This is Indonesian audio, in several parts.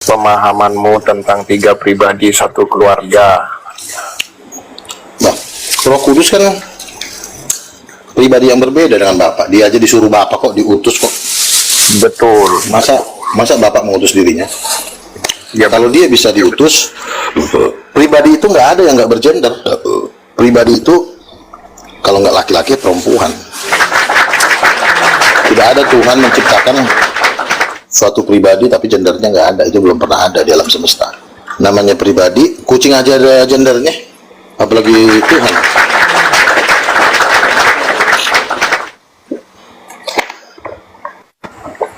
pemahamanmu tentang tiga pribadi satu keluarga? Nah, Roh Kudus kan pribadi yang berbeda dengan Bapak. Dia aja disuruh Bapak kok, diutus kok. Betul. Masa Bapak mengutus dirinya? Ya, kalau dia bisa diutus, pribadi itu nggak ada yang nggak bergender. Pribadi itu kalau nggak laki-laki, perempuan. Tidak ada Tuhan menciptakan suatu pribadi tapi gendernya nggak ada. Itu belum pernah ada di alam semesta. Namanya pribadi, kucing aja ada gendernya, apalagi Tuhan.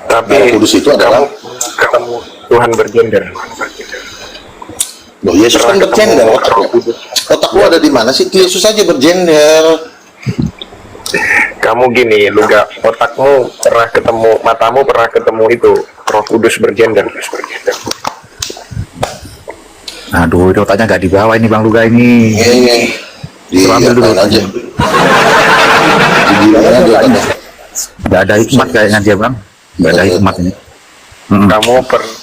Tapi Roh Kudus itu adalah ketemu Tuhan bergender. Loh, Yesus kan bergender. Otak lu ada di mana sih? Yesus aja bergender. Kamu gini, lu gak, otakmu pernah ketemu, matamu pernah ketemu itu Roh Kudus bergender. Aduh, itu otaknya nggak dibawa ini Bang Luga ini. Ambil dulu aja. Nggak ada hikmat kayaknya dia Bang. Nggak ada hikmat ini.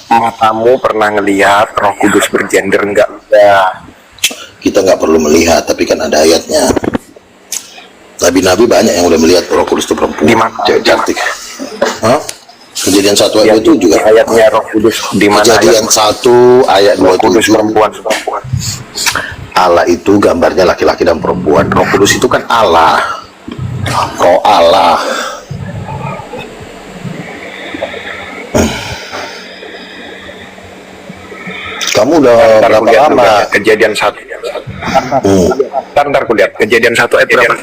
Matamu pernah ngelihat Roh Kudus bergender enggak? Ya. Kita nggak perlu melihat, tapi kan ada ayatnya. Nabi-nabi banyak yang udah melihat Roh Kudus itu perempuan, cewek cantik. Hah? Kejadian 1 ayat 27 juga. Ayatnya Roh Kudus di mana? Kejadian 1 ayat 27. Perempuan. Allah itu gambarnya laki-laki dan perempuan. Roh Kudus itu kan Allah. Roh Allah. Kamu udah berapa lama? Kejadian 1. Ntar kulihat. Kejadian 1 ayat berapa?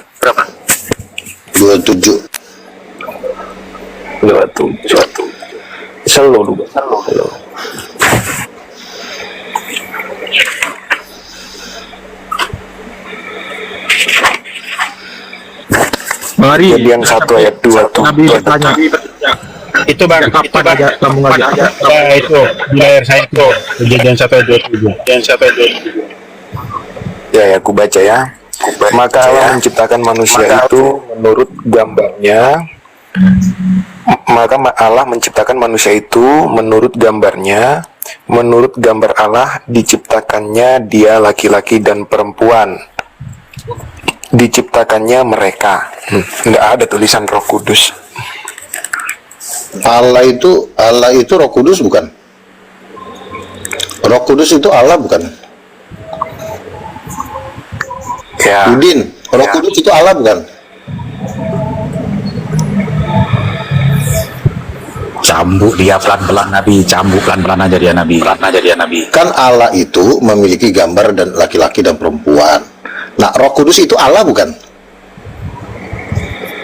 27. 27. Selo. Mari. Kejadian 1 ayat 2. Nabi bertanya. Itu Bang, Kapan aja kamu ngajak? itu di layar saya itu kejadian 1 ayat 27. Ya, aku baca ya. Maka Allah menciptakan manusia itu menurut gambarnya. Maka Allah menciptakan manusia itu menurut gambarnya. Menurut gambar Allah diciptakannya dia laki-laki dan perempuan. Diciptakannya mereka. Nggak ada tulisan Roh Kudus. Allah itu Roh Kudus bukan? Roh Kudus itu Allah bukan? Ya. Udin, Roh Kudus itu Allah bukan? Cambuk dia pelan-pelan Nabi, cambuk pelan-pelan aja dia Nabi. Kan Allah itu memiliki gambar dan laki-laki dan perempuan. Nah, Roh Kudus itu Allah bukan?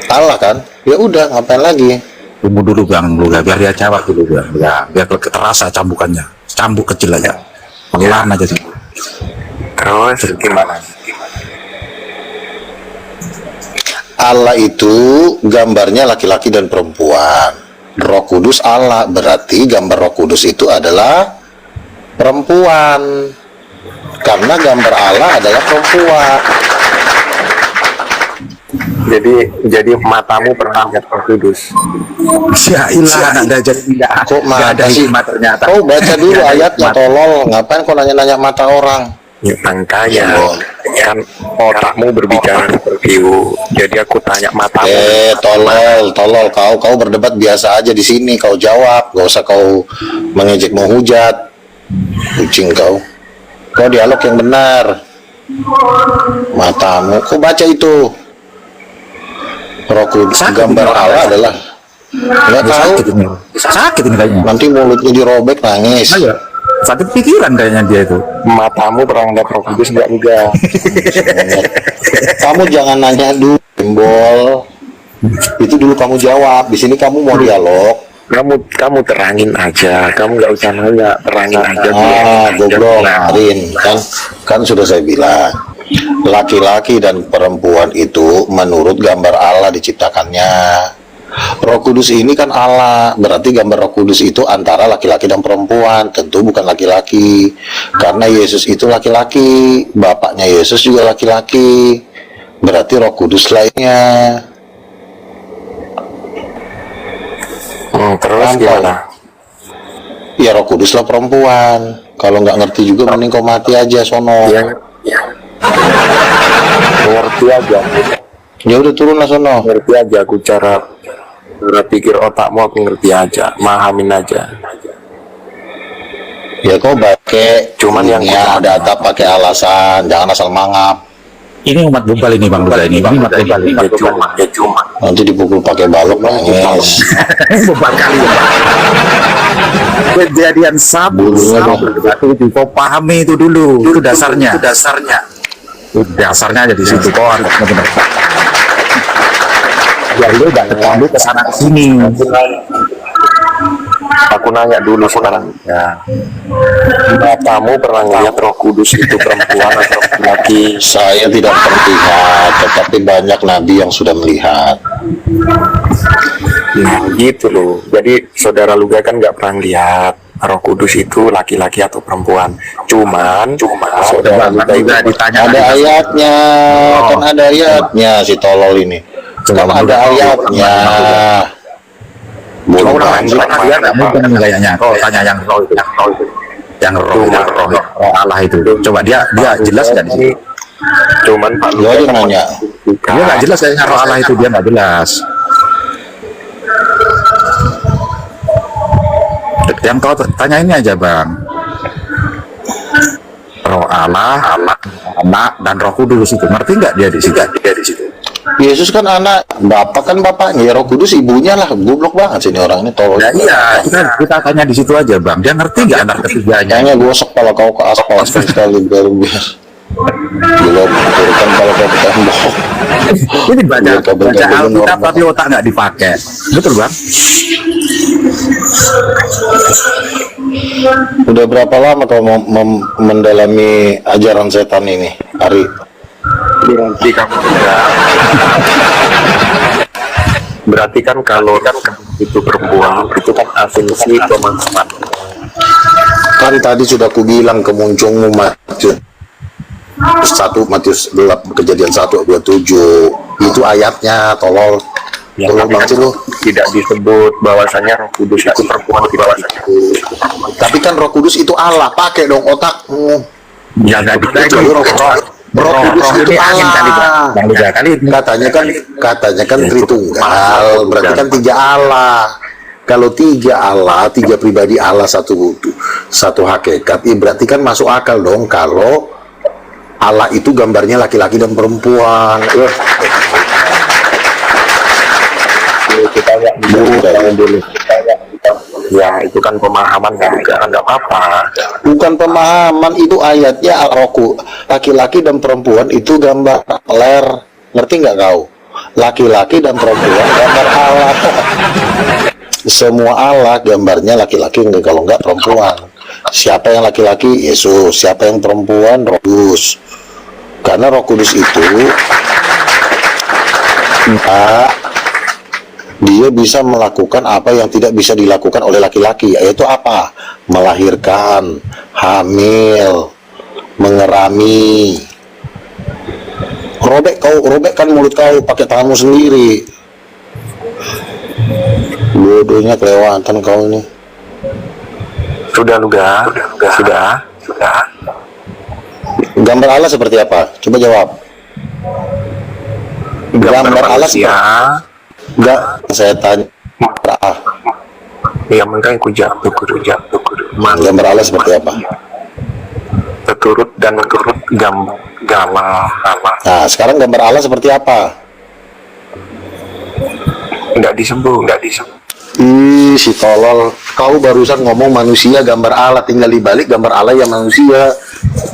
Allah kan? Ya udah, ngapain lagi? Tunggu dulu Bang Luga, biar dia jawab dulu Bang. Ya, biar terasa cambukannya. Cambuk kecil aja. Pelan aja sih. Terus gimana? Allah itu gambarnya laki-laki dan perempuan. Roh Kudus Allah, berarti gambar Roh Kudus itu adalah perempuan. Karena gambar Allah adalah perempuan. Jadi matamu pernah lihat Roh Kudus? Ya ilah, ada jadi tidak. Kok mata sih? Ternyata. Kau baca dulu ayatnya, tolol. Ngapain kau nanya-nanya mata orang? Ya, makanya kan otakmu berbicara seperti itu. Jadi aku tanya matamu. Tolol. Kau berdebat biasa aja di sini. Kau jawab, gak usah kau mengejek menghujat. Kucing kau. Kau dialog yang benar. Matamu, kau baca itu. Roh Kudus, gambar Allah adalah. Nggak tahu. Sakit ini kayaknya. Nanti mulutnya dirobek, nangis. Ayo. Sakit pikiran kayaknya dia itu. Matamu pernah lihat Roh Kudus enggak? Kamu jangan nanya dulu, Simbol. Itu dulu kamu jawab. Di sini kamu mau dialog. Kamu terangin aja. Kamu nggak usah nanya, terangin aja. Goblok, Arin. Kan sudah saya bilang. Laki-laki dan perempuan itu menurut gambar Allah diciptakannya. Roh Kudus ini kan Allah, berarti gambar Roh Kudus itu antara laki-laki dan perempuan, tentu bukan laki-laki. Karena Yesus itu laki-laki, bapaknya Yesus juga laki-laki. Berarti Roh Kudus lainnya. Terus gimana? Ya Roh Kudus lah perempuan. Kalau nggak ngerti juga mending kau mati aja sono. Ya, ngerti aja. Ya udah turun lah sono. Ngerti aja aku cara pikir otakmu, aku ngerti aja, mahamin aja. Ya kau pakai Cuman yang ya data pakai alasan, jangan asal mangap. Ini umat bebal ini Bang Luga ini umat bebal ini. Ya cuma Nanti dipukul pakai balok nangis. Bebal kali ya Bang. Kejadian Sabtu itu kau pahami itu dulu, itu dasarnya. Itu dasarnya aja di situ kau harus benar. Ya lu jangan ngambil ke sana ke sini. aku nanya dulu sekarang. Ya. Kamu pernah ngeliat Roh Kudus itu perempuan atau laki? Saya tidak terlihat, tetapi banyak nabi yang sudah melihat. Nah, gitu loh. Jadi saudara Luga kan nggak pernah lihat Roh Kudus itu laki-laki atau perempuan. Cuman saudara Luga itu ditanya ada ayatnya, kan ada ayatnya si tolol ini. Kan ada ayatnya. Kau Bukan dia nggak mungkin kayaknya. Kau tanya yang roh itu, yang roh Allah itu. Coba dia jelas nggak di sini? Cuman Pak Lu aja nanya. Dia nggak jelas kayaknya roh Allah itu, dia nggak jelas. Yang kau tanya ini aja Bang. Roh Allah, anak dan Roh Kudus itu ngerti nggak dia di situ? Yesus kan anak, bapak kan bapaknya, ya Roh Kudus ibunya lah. Goblok banget sih ini orang ini, tolol. Ya, iya, kita tanya di situ aja Bang. Dia ngerti nggak anak ketiganya? Kayaknya gosok kepala kau ke aspal sekali biar belum turunkan kalau kau ke tembok. Ini baca Alkitab tapi otak nggak dipakai. Betul Bang? Udah berapa lama kau mendalami ajaran setan ini, Ari? berarti kamu berarti kan kalau itu perempuan itu kan asumsi pemahaman. Kan tadi sudah kubilang kemunculmu Matius 1, kejadian 1:27 itu ayatnya, tolol. Ya, Tolol tapi banget sih lu. tidak disebut bahwasanya Roh Kudus itu perempuan di bawah itu. Tapi kan Roh Kudus itu Allah, pakai dong otakmu. Ya nggak Kecuali Roh Kudus itu angin kali Bang. Allah. Bang Liga kali. Katanya kan Tritunggal, berarti kan 3 Allah. Kalau 3 Allah, 3 pribadi Allah, satu hakikat, berarti kan masuk akal dong kalau Allah itu gambarnya laki-laki dan perempuan. Kita lihat dulu. Ya itu kan pemahaman nggak apa-apa. Bukan pemahaman, itu ayatnya Roku. Laki-laki dan perempuan itu gambar ler. Ngerti nggak kau? Laki-laki dan perempuan gambar Allah. Semua Allah gambarnya laki-laki, kalau nggak perempuan. Siapa yang laki-laki? Yesus. Siapa yang perempuan? Roh Kudus. Karena Roh Kudus itu dia bisa melakukan apa yang tidak bisa dilakukan oleh laki-laki, yaitu apa? Melahirkan, hamil, mengerami. Robek kan mulut kau pakai tanganmu sendiri. Bodohnya kelewatan kau ini. Sudah Luga, sudah. Gambar Allah seperti apa? Coba jawab. Gambar Allah seperti enggak, saya tanya. Ya makanya aku jawab guru. Gambar Allah seperti apa? Turut gambar Allah. Nah, sekarang gambar Allah seperti apa? Nggak disebut. Ih, si tolol. Kau barusan ngomong manusia gambar Allah, tinggal dibalik gambar Allah yang manusia.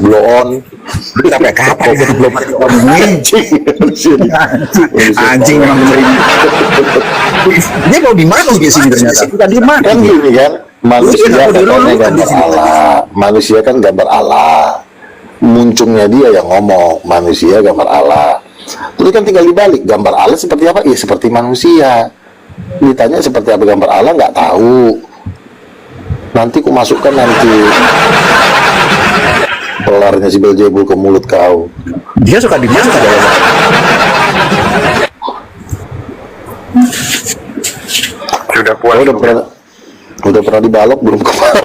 Blow on. Sampai kapan jadi belum anjing memang bener. Dia mau di mana sih sini ternyata? Bukan di mana? Kan gini kan, manusia katanya gambar Allah. Manusia kan gambar Allah. Muncungnya dia yang ngomong, manusia gambar Allah. Jadi kan tinggal dibalik, gambar Allah seperti apa? Ya seperti manusia. Ditanya seperti apa gambar Allah, nggak tahu. Nanti ku masukkan nanti pelarnya si Beelzebul ke mulut kau. Dia suka dimasuk ke dalam. Sudah puas. Udah pernah dibalok belum kemarin?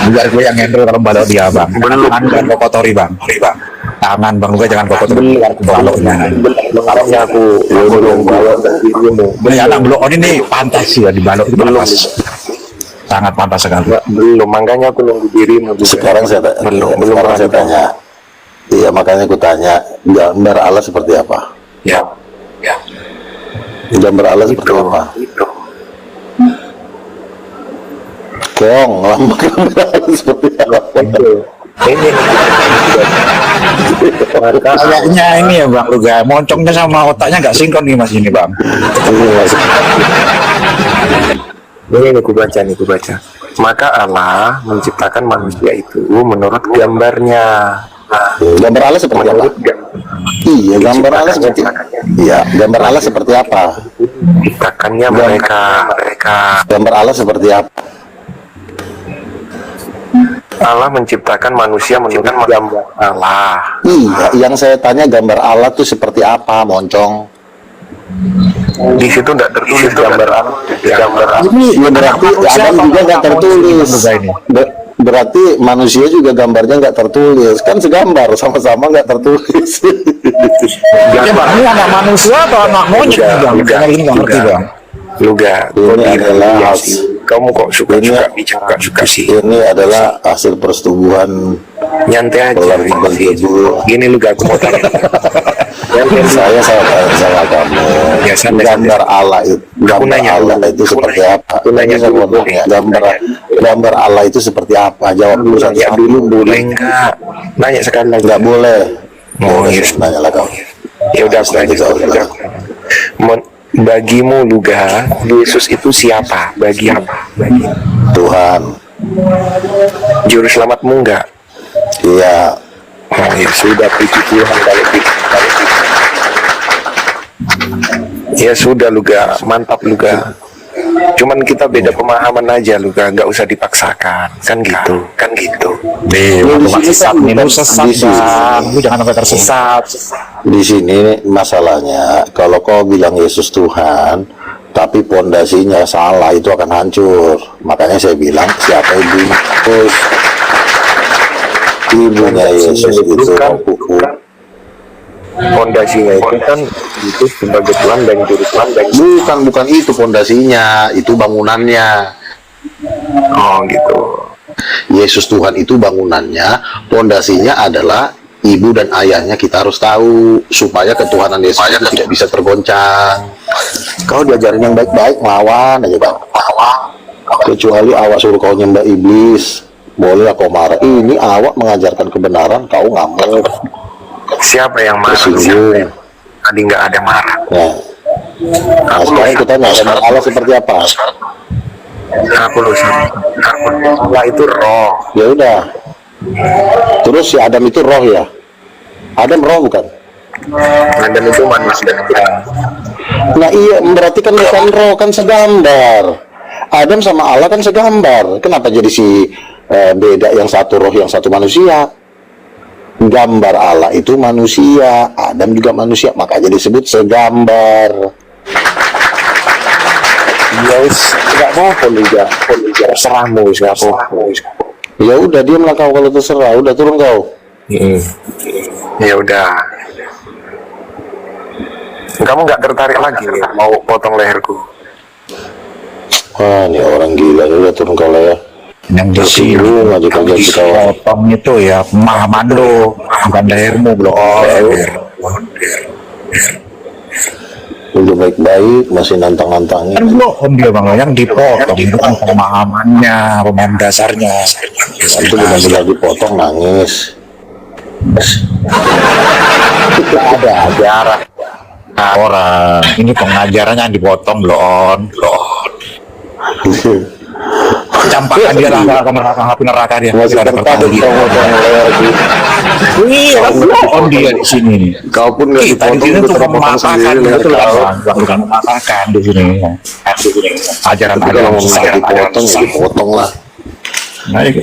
Biar gue yang handle kalau balok dia bang. Tangan jangan kau kotori bang. Tangan bang gue jangan kau kotori. Baloknya. Makanya aku belum balok dan dirimu. Ini anak blok ini pantas sih ya di balok itu pantas. Sangat pantas sekali. Belum, makanya aku nunggu dirimu. Sekarang saya belum sekarang saya tanya. Iya, makanya aku tanya, gambar Allah seperti apa? Ya. Gambar Allah seperti apa? Kong, gambar Allah seperti apa? Ini. Kayaknya ini ya bang Luga, moncongnya sama otaknya nggak sinkron nih mas ini bang. Ini ku baca. Maka Allah menciptakan manusia itu menurut gambarnya. Gambar Allah seperti apa? Iya, gambar Allah seperti iya, gambar Allah seperti apa? Ciptakannya mereka. Gambar Allah seperti apa? Allah menciptakan manusia menurut gambar Allah. Iya, yang saya tanya gambar Allah tuh seperti apa, moncong? Di situ tidak tertulis gambar Allah. Ini ya berarti Adam juga nggak tertulis. Berarti manusia juga gambarnya nggak tertulis. Kan segambar, sama-sama nggak tertulis. Ya bang, ini anak manusia atau anak monyet bang? Jangan ini nggak ngerti bang. Luga, Ini adalah kamu kok suka sih. Ini adalah hasil persetubuhan Nyantai aja. ular berdebu. Gini Luga, aku mau tanya. Saya tanya sama kamu. Ya, santai. Gambar Allah itu, gambar nanya Allah dulu. itu seperti apa? Aku nanya Saya dulu, mau boleh. nanya, gambar Allah itu seperti apa? Jawab dulu Nanya satu-satu. dulu boleh nggak? Nanya sekali lagi. Nggak boleh. Oh, Boleh, yes. nanya lah kamu. Ya udah aku Nanti tanya. jawab lah. Bagimu Luga, Yesus itu siapa? Bagi apa? Tuhan. Juru selamatmu enggak? Iya. Oh ya sudah, puji Tuhan balik. Ya sudah Luga, mantap Luga. Cuman kita beda pemahaman aja Luga, nggak usah dipaksakan, kan gitu. Nih, Lu di waktu sini sesat kan nih, lu bukan sesat di sini. bang. Lu jangan sampai tersesat. Di sini masalahnya, kalau kau bilang Yesus Tuhan, tapi pondasinya salah, itu akan hancur. Makanya saya bilang, siapa ibunya Yesus? Ibunya Yesus itu Roh Kudus. Pondasinya itu kan itu sebagai Tuhan dan Juru Selamat. Bukan itu pondasinya, itu bangunannya. Oh gitu. Yesus Tuhan itu bangunannya, pondasinya adalah ibu dan ayahnya. Kita harus tahu supaya ketuhanan Yesus itu tidak bisa tergoncang. Kau diajarin yang baik-baik, lawan aja bang. Kecuali awak suruh kau nyembah iblis, bolehlah kau marah. Ini awak mengajarkan kebenaran, kau ngamuk. Siapa yang marah? Tersinggung. Tadi nggak ada marah. Nah sekarang kita nanya Allah seperti apa? Aku lupa. Allah itu roh. Ya udah. Terus si Adam itu roh ya? Adam roh bukan? Adam itu manusia. Nah iya, berarti kan bukan roh, kan segambar. Adam sama Allah kan segambar. Kenapa jadi si beda, yang satu roh, yang satu manusia? Gambar Allah itu manusia, Adam juga manusia, makanya disebut segambar. Yes, nggak apa-apa Liga. Terserahmu, nggak apa-apa. Ya udah, diamlah kau kalau terserah. Udah turun kau. Ya udah. Kamu nggak tertarik lagi nih mau potong leherku? Wah, ini orang gila. Udah turun kau lah ya. Yang di sini Tersinggung aja kagak kita. potong itu ya pemahaman lo, bukan lehermu belum. Udah baik-baik masih nantang-nantangin. Kan belum dia bang, yang dipotong itu kan pemahamannya, pemahaman dasarnya. Itu benar-benar dipotong nangis. Ada ajaran orang ini pengajarannya yang dipotong belum. Campakan dia lah ke neraka dia. Masih Tidak ada tertarik pertanyaan. kau potong lagi. Iya, on dia di sini. Kau pun nggak Kita di dipotong, sini itu tuh terpotong mematahkan sendiri leher betul kau. kan? Bukan mematahkan di sini. Ajaran Tapi kalau mau sesat, dipotong, ya sesat. dipotong lah. Baik.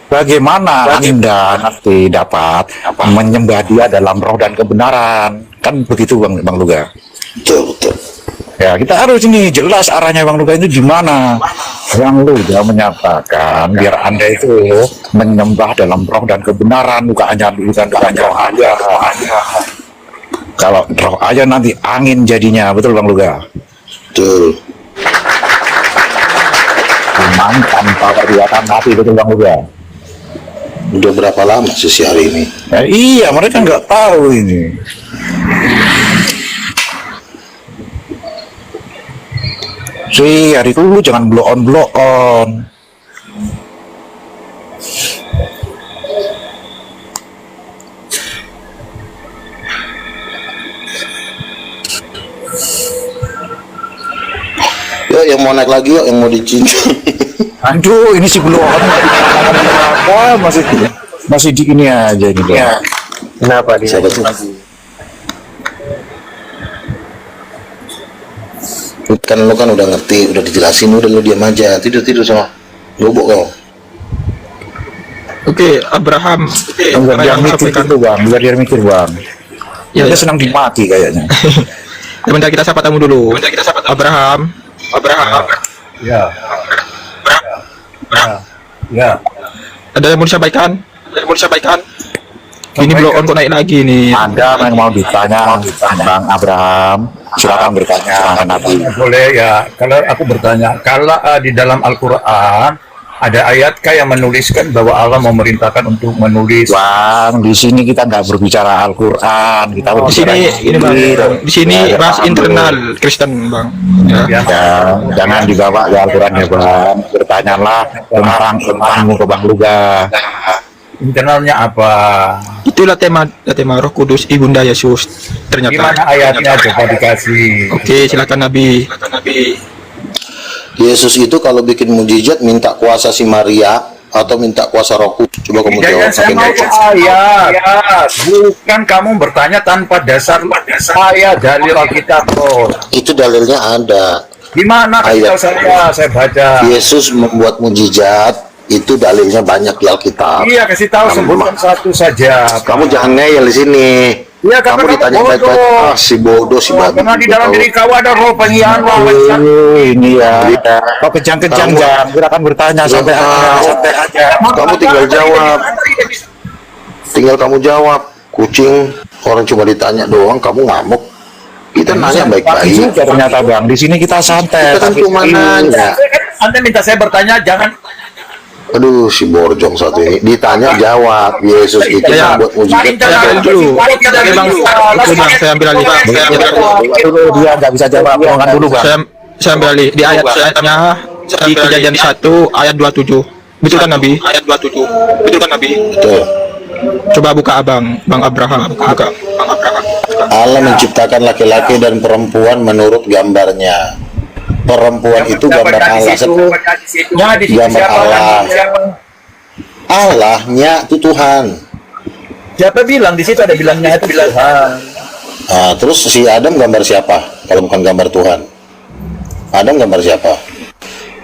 Bagaimana Anda nanti dapat menyembah Dia dalam roh dan kebenaran? Kan begitu Bang Luga. Betul, betul. Ya, kita harus ini jelas arahnya Bang Luga itu gimana. Bang Luga menyatakan biar Anda itu menyembah dalam roh dan kebenaran, bukan hanya roh aja. Kalau roh aja nanti angin jadinya, betul Bang Luga? Betul. Iman tanpa perbuatan mati, betul Bang Luga? Udah berapa lama sih hari ini? Ya, iya, mereka nggak tahu ini. Hari itu lu jangan blow on. Yuk, yang mau naik lagi yuk, yang mau dicincang. Aduh, ini si blow on. Apa masih di ini aja ini. Ya. Kenapa dia? Siapa tuh? Kan lu kan udah ngerti, udah dijelasin, udah lu diam aja, tidur sama bobok kau. Oke, Abraham. Biar dia mikir itu Bang, biar dia mikir Bang. Ya, Dia ya. senang dimati kayaknya. Bentar, kita sapa tamu dulu. Abraham. Ya. Ya. Ada yang mau disampaikan? Ini blow on kok naik lagi nih. Ada yang mau ditanya Bang Abraham? Silakan bertanya. Boleh ya. Kalau aku bertanya, kalau di dalam Al-Quran ada ayatkah yang menuliskan bahwa Allah memerintahkan untuk menulis? Bang, di sini kita nggak berbicara Al-Quran, kita Di berbicara sini ini Bang. Di sini Ya, bahas paham, internal Kristen, Bang. Ya. Ya. Ya, jangan dibawa ke Al-Quran ya Bang. Bertanyalah tentangmu ke Bang Luga. Internalnya apa? Itulah tema Roh Kudus Ibunda Yesus. Gimana Ternyata. ayatnya coba dikasih? Oke, silakan Nabi. Yesus itu kalau bikin mujizat minta kuasa si Maria atau minta kuasa Roh Kudus? Coba kamu jawab. Saya pakai mau notebook. ayat, bukan kamu bertanya tanpa dasar ayat dalil Alkitab. Itu dalilnya ada. Gimana kasih Ayat. tahu saya baca. Yesus membuat mujizat, itu dalilnya banyak di Alkitab. Iya, kasih tahu sebutkan satu saja. Kamu jangan ngeyel di sini. Iya, Kamu karena ditanya kamu baik-baik. bodoh. Ah, si bodoh, si babi. Karena di dalam Tahu. diri kau ada roh pengkhianat. Ini ya. Kau kejang-kejang Bang. Kita akan bertanya santai aja. Kamu tinggal jawab. Tinggal kamu jawab. Kucing, orang cuma ditanya doang, kamu ngamuk. Kita nanya baik-baik. Juga ternyata Bang. Di sini kita santai. Kita kan tapi cuma ini- nanya. Anda minta saya bertanya, jangan. Aduh, si borjong satu ini. Ditanya jawab. Yesus itu Ya. membuat mujizat. Saya ambil dulu. Oke, Bang. Oke, Bang, saya ambil alih. Dulu dia nggak bisa jawab. Bohongan dulu Bang. Saya ambil alih di ayatnya di Kejadian 1 ayat 27. Betul kan Nabi? Betul. Coba buka Bang Abraham. Buka. Allah menciptakan laki-laki dan perempuan menurut gambarnya. Perempuan itu gambar Allah. Gambar Allah. Allahnya itu Tuhan. Siapa bilang di situ ada bilangnya itu Tuhan? Nah, terus si Adam gambar siapa? Kalau bukan gambar Tuhan. Adam gambar siapa?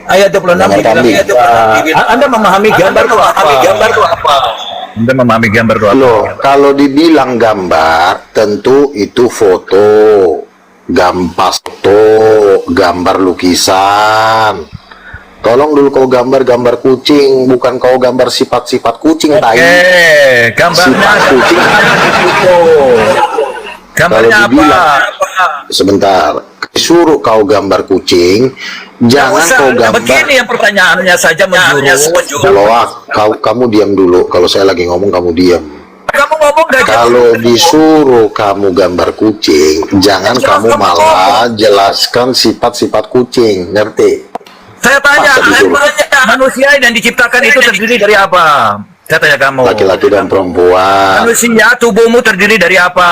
Ayat 26 Gambar kambing. Anda memahami gambar itu apa? Anda memahami gambar itu apa? Loh, kalau dibilang gambar, tentu itu foto, gambar lukisan. Tolong dulu kau gambar kucing, bukan kau gambar sifat-sifat kucing tai. Gambarnya Sifat kucing. gambarnya Kalau apa? dibilang, sebentar, suruh kau gambar kucing, jangan kau gambar. Begini yang pertanyaannya saja menjurus. Kalau kamu diam dulu, kalau saya lagi ngomong kamu diam. Kamu ngomong dari Kalau disuruh kamu gambar kucing, jangan kamu malah jelaskan sifat-sifat kucing, ngerti? saya tanya, Masa disuruh? manusia yang diciptakan itu terdiri dari apa? Saya tanya kamu. Laki-laki dan perempuan. Manusia, tubuhmu terdiri dari apa?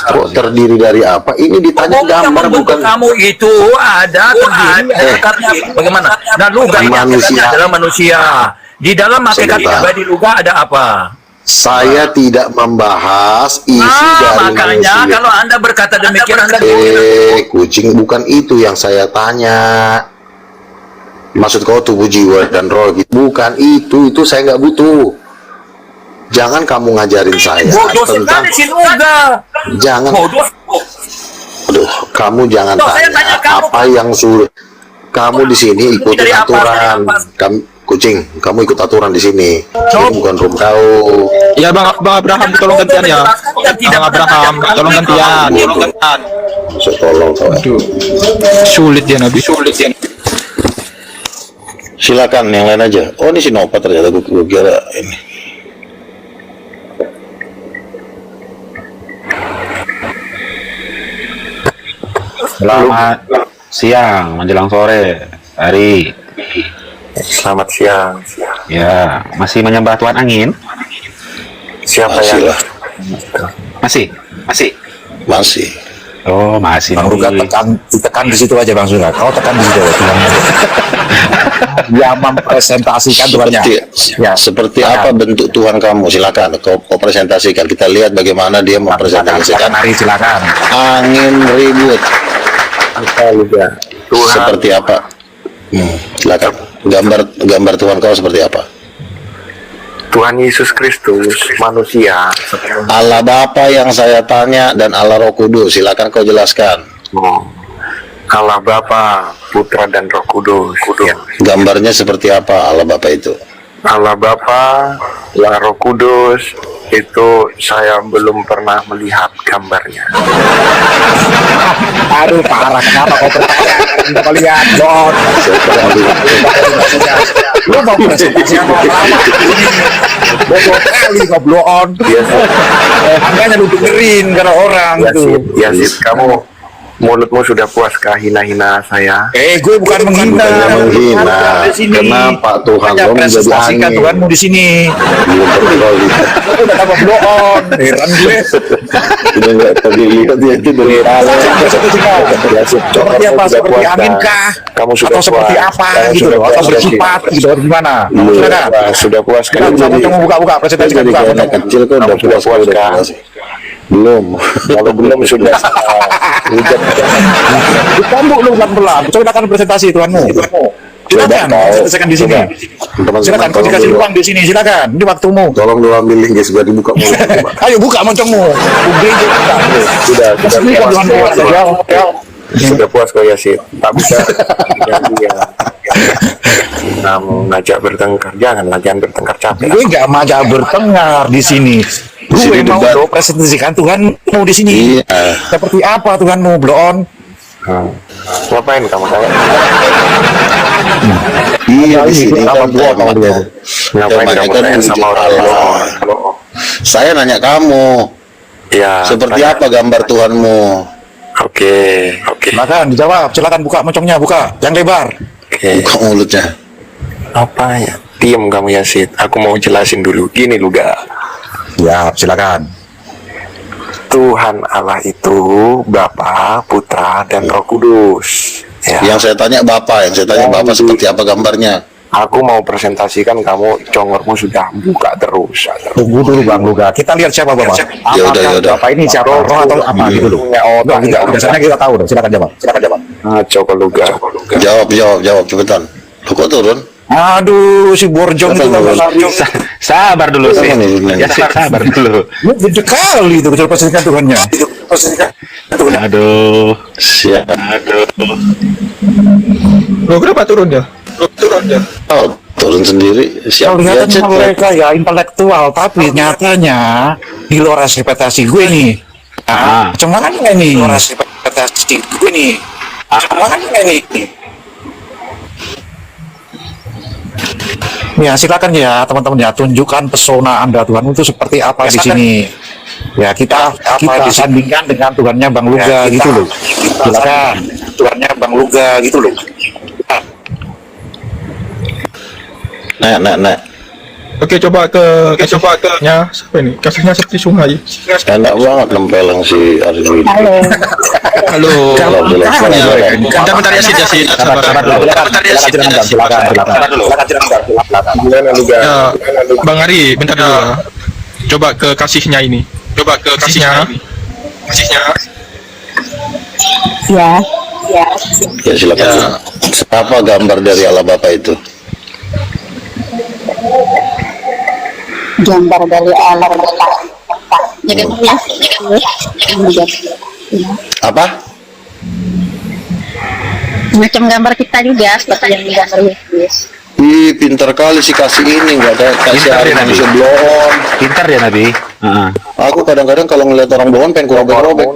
Kok terdiri dari apa? Ini ditanya Ngomong yang gambar membentuk bukan kamu itu ada terdiri hakikatnya bagaimana? Nah, luga Manusia. adalah manusia. Di dalam hakikat Sebentar. pribadi luga ada apa? saya tidak membahas isi dari Makanya manusia. kalau Anda berkata demikian Anda Kucing bukan itu yang saya tanya. Maksud kau tubuh, jiwa, dan roh gitu. Bukan itu saya nggak butuh. Jangan kamu ngajarin saya bodoh tentang. sekali si luga. Jangan. Bodoh. Loh, kamu jangan tanya apa yang sulit. Kamu di sini ikutin aturan. Kucing, kamu ikut aturan di sini. Ini bukan room kau. Ya Bang Abraham, tolong gantian ya. Bang Abraham, tolong gantian. Masuk tolong kau. Sulit ya Nabi, sulit ya. Silakan yang lain aja. Oh, ini si Nova ternyata gue kira ini. Selamat siang menjelang sore, Ari. Selamat siang. Ya, masih menyembah Tuhan angin? Siapa Masih yang lah, Masih. masih. Oh, masih. Bang Luga ditekan di situ aja Bang Surya. Kau tekan di situ aja. Dia mempresentasikan Tuhannya. Seperti apa bentuk Tuhan kamu? Silakan kau presentasikan. Kita lihat bagaimana dia mempresentasikan Mari silakan. angin ribut. apa juga? Tuhan, Seperti apa? Silakan. Gambar Tuhan kau seperti apa? Tuhan Yesus Kristus, manusia. Allah Bapa yang saya tanya dan Allah Roh Kudus. Silakan kau jelaskan. Oh. Allah Bapa, Putra dan Roh Kudus. Ya. Gambarnya seperti apa Allah Bapa itu? Allah Bapa, Allah Roh Kudus, itu saya belum pernah melihat gambarnya. Aduh parah, kenapa kau percaya? Kau lihat, Don. Lu mau presentasi apa lama? Bodoh kali kau blow on. Makanya lu dengerin karena orang tuh. Yasid, kamu mulutmu sudah puas kah hina-hina saya? Gue bukan menghina. Menghina. Kenapa Tuhan lo menjadi presentasikan angin? Tuhanmu di sini. Belum pernah lihat. Aku udah tambah blow on. Heran gue. Udah nggak tadi lihat dia itu dari Seperti apa? Seperti angin kah? Kamu sudah Atau seperti puas? apa Kamu gitu sudah loh? Atau puas, bersifat gitu loh? Gimana? Silakan. Sudah puas kan? Kamu buka presentasikan Jadi buka. kayak anak kecil kok udah Kamu sudah puas puas, udah kan? puas. Belum. Kalau belum sudah Ditambuk lu pelan-pelan. Coba akan presentasi Tuhanmu. Silakan, presentasikan di sini. Silakan, kau dikasih ruang di sini. Silakan, ini waktumu. Tolong lu ambil link guys biar dibuka mulut. Ayo buka moncongmu. sudah puas kok Yasid. Tak bisa dia. Kamu ngajak bertengkar, jangan bertengkar capek. Gue nggak ngajak bertengkar di sini. Gue mau lo presentasikan Tuhanmu di sini. Iya. Seperti apa Tuhanmu, blow on? Ngapain kamu kayak? Iya di sini kan Ngapain temanya kamu kan tanya wujud sama orang Allah. Saya nanya kamu, Ya. seperti tanya. apa gambar Tuhanmu? Oke. Silakan dijawab. Silakan buka moncongnya, buka yang lebar. Oke. Buka mulutnya. Apa ya? Diam kamu Yasid. Aku mau jelasin dulu. Gini Luga. Ya, silakan. Tuhan Allah itu Bapa, Putra, dan Roh Kudus. Ya. Yang saya tanya Bapak, seperti apa gambarnya? Aku mau presentasikan, kamu congormu sudah buka terus. Tunggu dulu Bang Luga. Kita lihat siapa Bapak. Ya udah. Bapak ini siapa? Roh atau apa gitu loh. Enggak, biasanya kita tahu dong. Silakan jawab. Coba Luga. Jawab cepetan. Lu kok turun? Aduh, si Borjong itu Sabar dulu sih. Apa nih? Ya, sabar dulu. gede kali itu coba presentasikan Tuhannya. Aduh. Siap. Lo kenapa turun ya? Oh, turun sendiri. Siap. Kelihatan Cek. mereka ya intelektual, tapi nyatanya di luar ekspektasi gue nih. Cuma kan ini. Luar ekspektasi gue nih. Cuma kan ini. Ya silakan ya teman-teman ya, tunjukkan pesona Anda Tuhan itu seperti apa di sini. Ya kita disandingkan dengan Tuhannya Bang Luga gitu loh. Silakan Tuhannya Bang Luga gitu loh. Nah. Oke, coba ke nya siapa ini? Kasusnya seperti sungai. Enak banget nempeleng si Ardi. Halo. Bentar ya Sid. Silakan. Gimana Luga? Ya, Bang Ari, bentar dulu ya. Coba ke kasihnya ini. Kasihnya. Ya silakan. Ya. Apa gambar dari Allah Bapa itu? Gambar dari Allah. Jadi Apa? Macam gambar kita juga seperti yang digambar Yesus. Ih, pintar kali sih kasih ini, nggak ada kasih Pintar hari ya, Nabi. manusia bloon. Pintar ya Nabi. Heeh. Aku kadang-kadang kalau ngeliat orang bloon pengen kurobek-kurobek.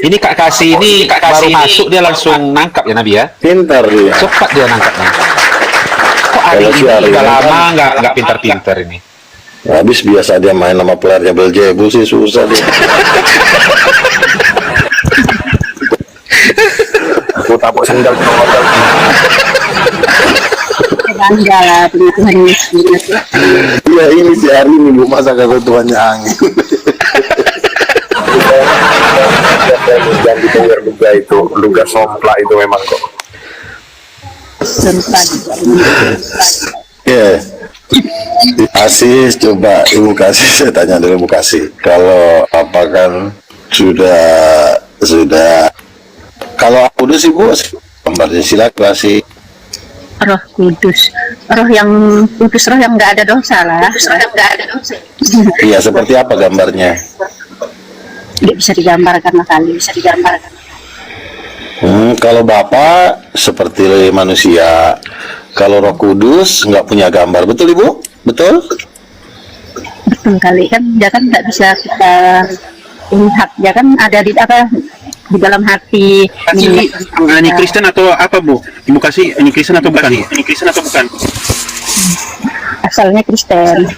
Ini Kak Kasih ini baru masuk dia langsung nangkap ya Nabi ya. Pintar dia. Cepat dia nangkapnya. Kok Ari Kalau si ini Ari udah ini lama nggak pintar-pintar ini. Habis biasa dia main sama playernya Beelzebul sih susah dia. Aku tapuk sendal di hotel. Bangga lah punya Tuhan Yesus. Iya ini si Ari ini Bu, masa kagak tuannya angin. Dan didengar luga itu, luga somplak itu memang kok. Sempat. Ya. Kasih, coba Ibu Kasih, saya tanya dulu Ibu Kasih. Kalau apa kan sudah kalau aku udah sih Bu, gambarnya sila kasih. Roh Kudus, roh yang kudus, roh yang nggak ada dosa lah. Iya, seperti apa gambarnya? Dia bisa digambarkan kali, bisa digambarkan. Kalau Bapak seperti manusia, kalau Roh Kudus nggak punya gambar, betul Ibu? Betul? Betul kali kan, dia kan nggak bisa kita lihat, dia kan ada di apa di dalam hati. Ini Kristen atau apa Bu? Ibu Kasih ini Kristen atau bukan? Ini Kristen atau bukan? Asalnya Kristen.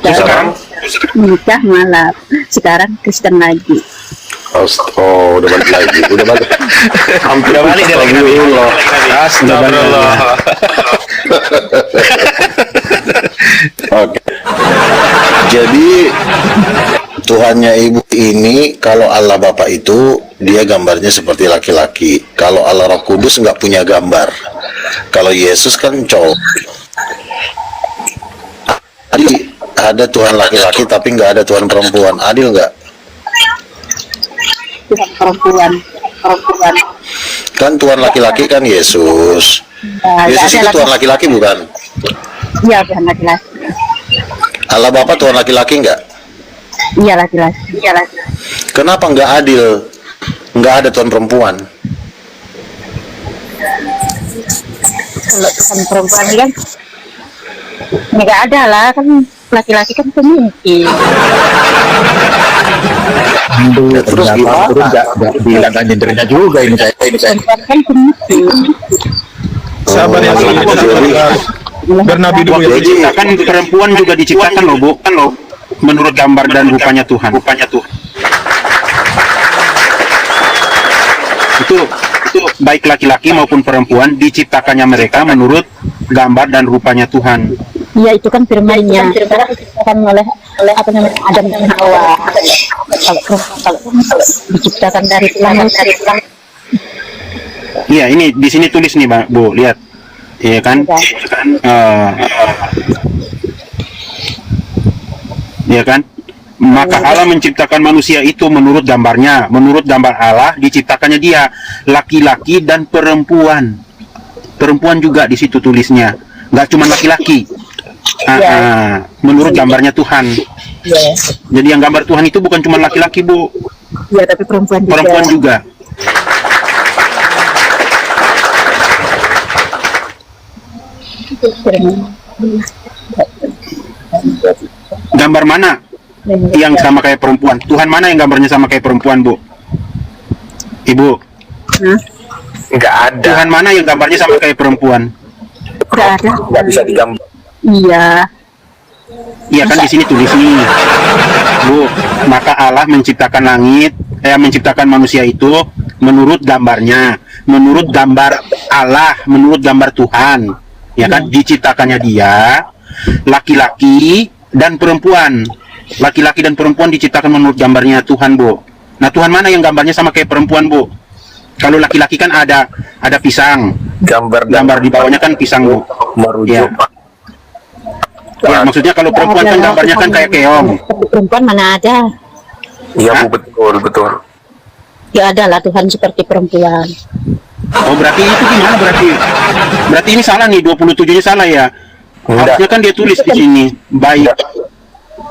Sekarang? Nikah malah sekarang Kristen lagi. Oh, udah balik lagi, udah balik. Hampir balik dia lagi Nabi. Astagfirullah. Oke. Jadi Tuhannya Ibu ini, kalau Allah Bapa itu dia gambarnya seperti laki-laki. Kalau Allah Roh Kudus nggak punya gambar. Kalau Yesus kan cowok. Jadi ada Tuhan laki-laki tapi nggak ada Tuhan perempuan. Adil nggak? Tuhan perempuan. Kan Tuhan laki-laki kan Yesus. Yesus itu Tuhan laki-laki bukan? Iya, Tuhan laki-laki. Allah Bapa Tuhan laki-laki nggak? Iya laki-laki. Kenapa nggak adil? Nggak ada Tuhan perempuan. Kalau Tuhan perempuan kan nggak ada lah, kan laki-laki kan pemimpin. Ya, terus gimana? Nggak bilang kan gendernya juga ini saya. Perempuan kan pemimpin. Sabar ya, biar Nabi dulu ya. Diciptakan perempuan juga diciptakan loh Bu. Kan loh. Menurut gambar dan rupanya Tuhan. Itu baik laki-laki maupun perempuan diciptakannya mereka menurut gambar dan rupanya Tuhan. Iya, itu kan firman-Nya. Diciptakan oleh apa namanya Adam dan Hawa. Kalau diciptakan dari tulang. Iya, ini di sini tulis nih, Bu, lihat. Iya kan? Iya kan? Maka Allah menciptakan manusia itu menurut gambarnya, menurut gambar Allah diciptakannya dia, laki-laki dan perempuan. Perempuan juga di situ tulisnya, nggak cuma laki-laki. Menurut gambarnya Tuhan. Jadi yang gambar Tuhan itu bukan cuma laki-laki, Bu. Iya, tapi perempuan juga. Perempuan juga. Gambar mana yang sama kayak perempuan? Tuhan mana yang gambarnya sama kayak perempuan, Bu? Ibu? Nggak ada. Tuhan mana yang gambarnya sama kayak perempuan? Nggak ada. Nggak bisa digambar. Iya. Iya kan di sini tulis nih, Bu. Maka Allah menciptakan menciptakan manusia itu menurut gambarnya, menurut gambar Allah, menurut gambar Tuhan. Ya kan, diciptakannya dia, laki-laki dan perempuan. Laki-laki dan perempuan diciptakan menurut gambarnya Tuhan, Bu. Nah, Tuhan mana yang gambarnya sama kayak perempuan, Bu? Kalau laki-laki kan ada pisang. Gambar Gambar di bawahnya kan pisang, Bu. merujuk. Ya, maksudnya kalau perempuan kan gambarnya kan kayak keong. Tapi perempuan mana ada? Iya Bu, betul. Ya ada lah Tuhan seperti perempuan. Oh, berarti itu gimana berarti? Berarti ini salah nih, 27-nya salah ya? Enggak. Harusnya kan dia tulis di sini, baik.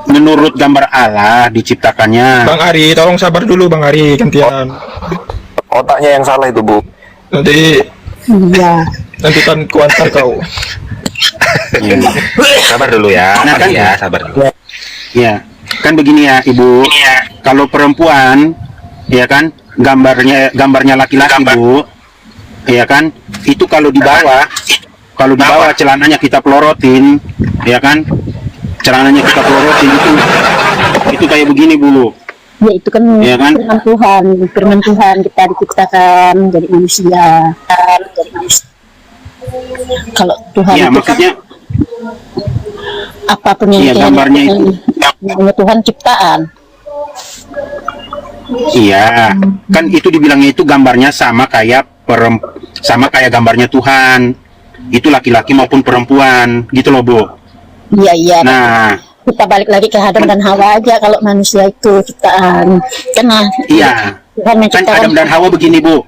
menurut gambar Allah diciptakannya. Bang Ari, tolong sabar dulu Bang Ari, gantian. Otaknya yang salah itu, Bu. Nanti Iya. kan kuantar kau. Sabar dulu ya, Nah, kan- ya, sabar dulu. Ya, kan begini ya Ibu. Kalau perempuan, ya kan, gambarnya laki-laki Bu, ya kan, itu kalau di bawah celananya kita pelorotin, ya kan, celananya kita pelorotin itu kayak begini Bu. Ya itu kan, Iya kan? firman Tuhan kita diciptakan menjadi manusia. Kalau Tuhan Ya itu maksudnya, kan apapun yang iya, gambarnya itu. namanya Tuhan ciptaan. Iya, kan itu dibilangnya itu gambarnya sama kayak gambarnya Tuhan. Itu laki-laki maupun perempuan, gitu loh Bu. Iya. Nah, Kita balik lagi ke Adam dan Hawa aja kalau manusia itu ciptaan. Karena iya. Tuhan Kan menciptakan. Adam dan Hawa begini Bu,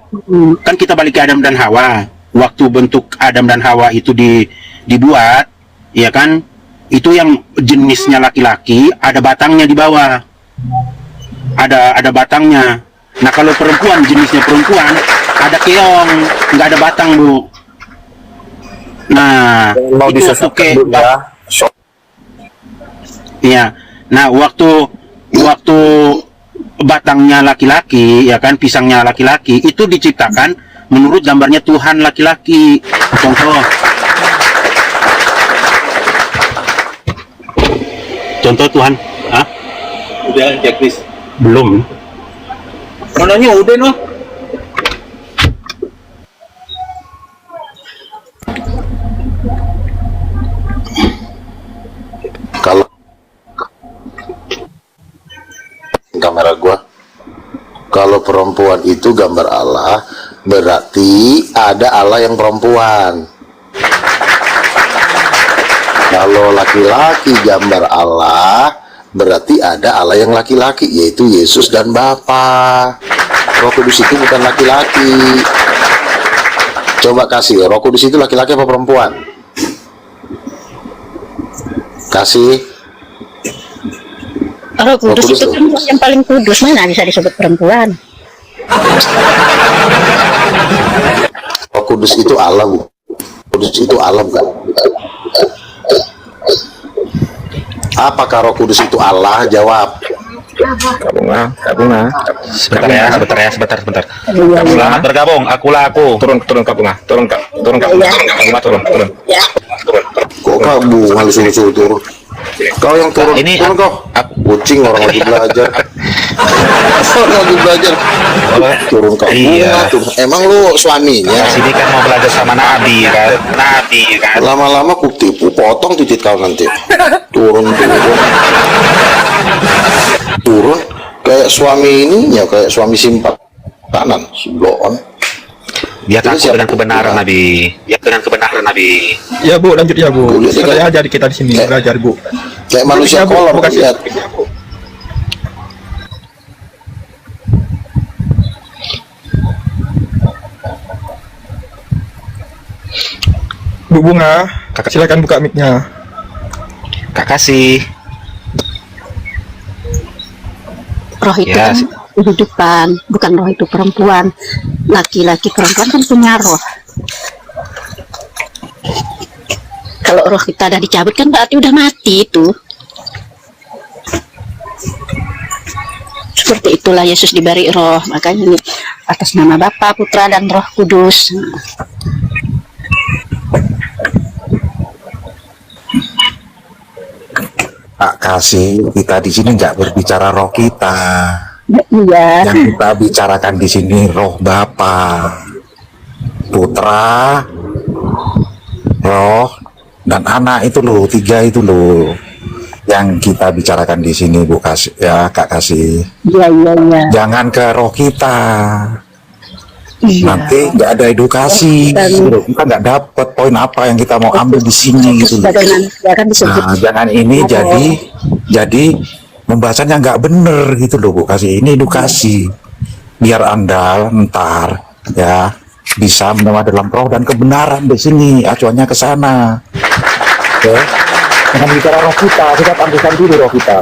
kan kita balik ke Adam dan Hawa. Waktu bentuk Adam dan Hawa itu dibuat, ya kan, itu yang jenisnya laki-laki, ada batangnya di bawah, ada batangnya. Nah kalau perempuan, jenisnya perempuan, ada keong, nggak ada batang Bu. Nah Mau itu waktu disesatkan, Bu, ya. Iya. Nah, waktu batangnya laki-laki, ya kan, pisangnya laki-laki, itu diciptakan menurut gambarnya Tuhan laki-laki. Contoh Tuhan. Hah? Udah checklist. Belum. Nontonnya udah noh. Kalau kamera gua, kalau perempuan itu gambar Allah, berarti ada Allah yang perempuan. Kalau laki-laki gambar Allah, berarti ada Allah yang laki-laki, yaitu Yesus dan Bapa. Roh Kudus itu bukan laki-laki. Coba kasih, Roh Kudus itu laki-laki apa perempuan? Kasih. Roh Kudus itu kan yang paling kudus, mana bisa disebut perempuan? Roh Kudus itu Allah, Bu. Kudus itu Allah, bukan? Apakah Roh Kudus itu Allah? Jawab. Kak Bunga. Sebentar. Selamat bergabung, akulah aku. Turun Kak Bunga. Turun Kak Bunga, turun. Ya. Kok kamu halus turun? Kau yang turun, Ini turun kau. Kucing, orang lagi belajar. Orang lagi belajar. Turun kau. Iya. Turun. Emang lu suaminya? Sini kan mau belajar sama Nabi kan. Lama-lama ku tipu, potong titik kau nanti. Turun. Turun. Kayak suami ininya, kayak suami simpan kanan, sebloon. Dia Ini takut siapa? dengan kebenaran Nabi. Ya Bu, lanjut ya Bu. Boleh, Saya ajar kita di sini Eh. belajar Bu. Kayak manusia Ya, Bu, kolom, makasih. lihat. Bu Bunga, silakan buka mic-nya. Kak kasih. Roh itu Ya, kan kehidupan, bukan roh itu perempuan. Laki-laki perempuan kan punya roh. Kalau roh kita udah dicabut kan berarti udah mati itu. Seperti itulah Yesus diberi roh. Makanya ini atas nama Bapa, Putra, dan Roh Kudus. Kak kasih, kita di sini nggak berbicara roh kita. Iya. Yang kita bicarakan di sini roh Bapa, Putra, Roh, dan Anak itu loh, 3 itu loh. Yang kita bicarakan di sini Bu Kasih, ya Kak Kasih. Iya. Jangan ke roh kita. Iya. Nanti nggak ada edukasi. Gitu loh. Kita nggak dapat poin apa yang kita mau ambil di sini gitu loh. Sebagai manusia kan disebut. Nah, jangan ini jadi pembahasannya nggak bener gitu loh Bu Kasih. Ini edukasi biar Anda ntar ya bisa menambah dalam roh dan kebenaran di sini. Acuannya ke sana. Oke. Dengan bicara roh kita tampilkan dulu roh kita.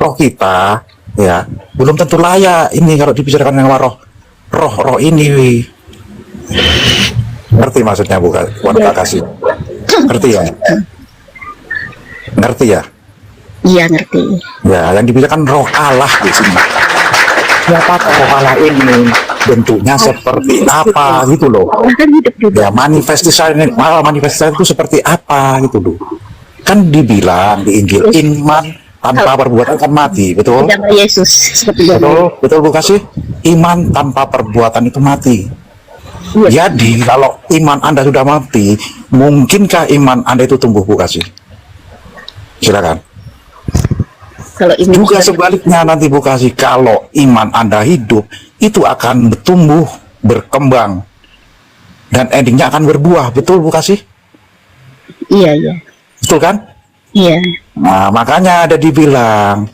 Roh kita, ya, belum tentu layak ini kalau dibicarakan dengan roh ini. Wi. Ngerti maksudnya bukan? Buat kasih. Ngerti ya? Ngerti ya? Iya ngerti. Ya, yang dibicarakan roh Allah di sini. Siapa roh Allah ini? Bentuknya seperti apa gitu loh. Allah kan hidup juga. Ya, manifestasi itu seperti apa gitu loh. Kan dibilang di Injil, iman tanpa perbuatan kan mati, betul? Sama Yesus seperti itu. Betul Bu Kasih? Iman tanpa perbuatan itu mati. Iya. Jadi kalau iman Anda sudah mati, mungkinkah iman Anda itu tumbuh Bu Kasih? Silakan. Kalau iman Juga sudah- sebaliknya nanti Bu Kasih, kalau iman Anda hidup, itu akan bertumbuh, berkembang, dan endingnya akan berbuah, betul Bu Kasih? Iya. Betul kan? Iya. Nah, makanya ada dibilang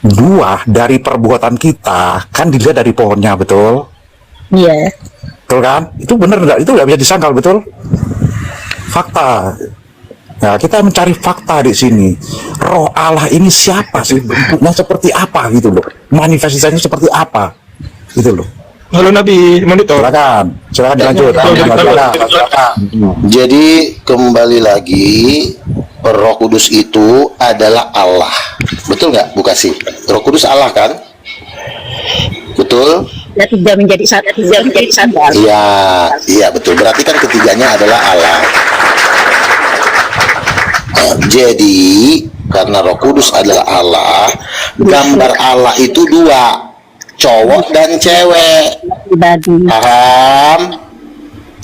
buah dari perbuatan kita kan dilihat dari pohonnya, betul? Iya. Betul kan? Itu benar nggak? Itu nggak bisa disangkal, betul? Fakta. Nah, kita mencari fakta di sini. Roh Allah ini siapa sih? Bentuknya seperti apa gitu loh? Manifestasinya seperti apa? Gitu loh. Halo Nabi, monitor. Silakan dilanjut. Silakan. Jadi kembali lagi, Roh Kudus itu adalah Allah. Betul nggak, Bu Kasih? Roh Kudus Allah kan? Betul? Ya, tidak menjadi satu. Iya, iya betul. Berarti kan ketiganya adalah Allah. Jadi karena Roh Kudus adalah Allah, gambar Allah itu dua, cowok dan cewek. Pribadi. Paham?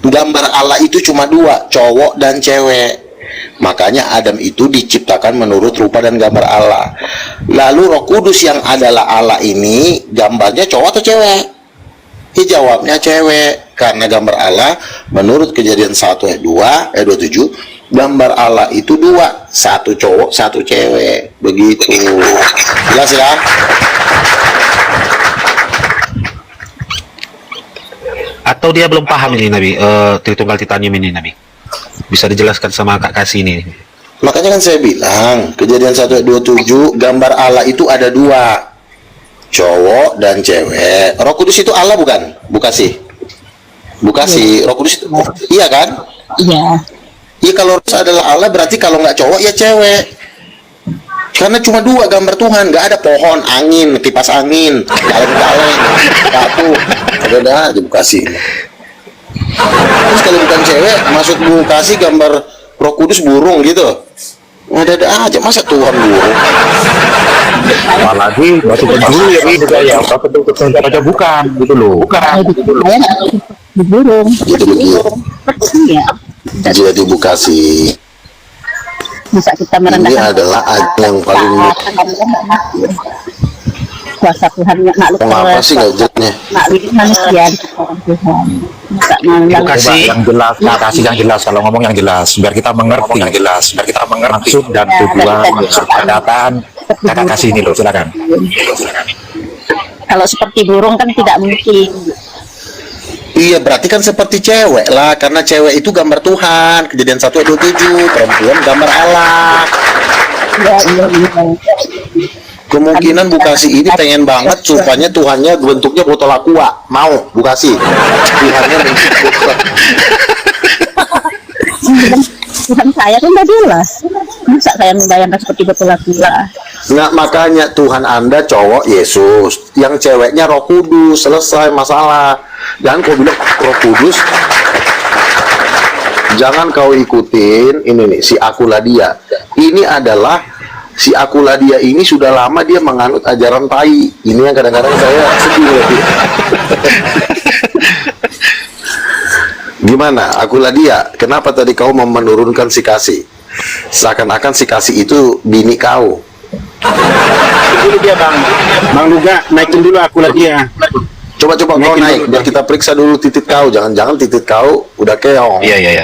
Gambar Allah itu cuma dua, cowok dan cewek. Makanya Adam itu diciptakan menurut rupa dan gambar Allah. Lalu Roh Kudus yang adalah Allah ini gambarnya cowok atau cewek? Jawabnya cewek, karena gambar Allah menurut Kejadian 1 ayat 2 ayat 27, gambar Allah itu dua, satu cowok satu cewek, begitu. Jelas ya? Atau dia belum paham ini Nabi, Tritunggal Titanium ini Nabi. Bisa dijelaskan sama Kak Kasih ini. Makanya kan saya bilang Kejadian 1 ayat 27, gambar Allah itu ada dua, cowok dan cewek. Roh Kudus itu Allah bukan? Bukasih. Roh Kudus itu iya kan? Iya. Iya, kalau Roh adalah Allah berarti kalau nggak cowok ya cewek. Karena cuma dua gambar Tuhan, nggak ada pohon, angin, kipas angin, kaleng-kaleng, batu, ada aja Bukasih. Terus kalau bukan cewek, maksud Bukasih gambar Roh Kudus burung gitu? Ada aja, masa Tuhan burung? Apalagi waktu penjuru ya betul aja bukan gitu loh. Saya nggak di burung. Gitu begitu. Iya. Jadi Bukasih, Bisa kita ini merendahkan adalah ayat yang paling kuasa Tuhan makhluk mengapa sih nggak jelasnya? makhluk manusia diciptakan Tuhan. Masa malah Kasih. Yang jelas, kasih yang jelas, kalau ngomong yang jelas, biar kita mengerti, maksud dan tujuan, kedatangan Kakak Kasih ini loh, silakan. kalau seperti burung kan tidak mungkin. Iya, berarti kan seperti cewek lah, karena cewek itu gambar Tuhan. Kejadian 1 ayat 27, perempuan gambar Allah. Iya. Kemungkinan Bukasih ini pengen banget supaya Tuhannya bentuknya botol aqua. Mau Bukasih? Tuhannya bentuk botol. Tuhan saya kan udah jelas. Masa saya membayangkan seperti betul lah. Nggak, makanya Tuhan Anda cowok Yesus, yang ceweknya Roh Kudus, selesai masalah. Jangan kau bilang Roh Kudus, jangan kau ikutin ini nih, si Akuladia. Ini adalah si Akuladia ini sudah lama dia menganut ajaran tai. Ini yang kadang-kadang saya sedih loh. Gimana Akuladia? Kenapa tadi kau mau menurunkan si Kasih? Seakan-akan si Kasih itu bini kau. Dulu dia Bang Luga, naikin dulu aku lagi ya. Coba-coba kau naik, biar kita periksa dulu titik kau. Jangan-jangan titik kau udah keong. Iya.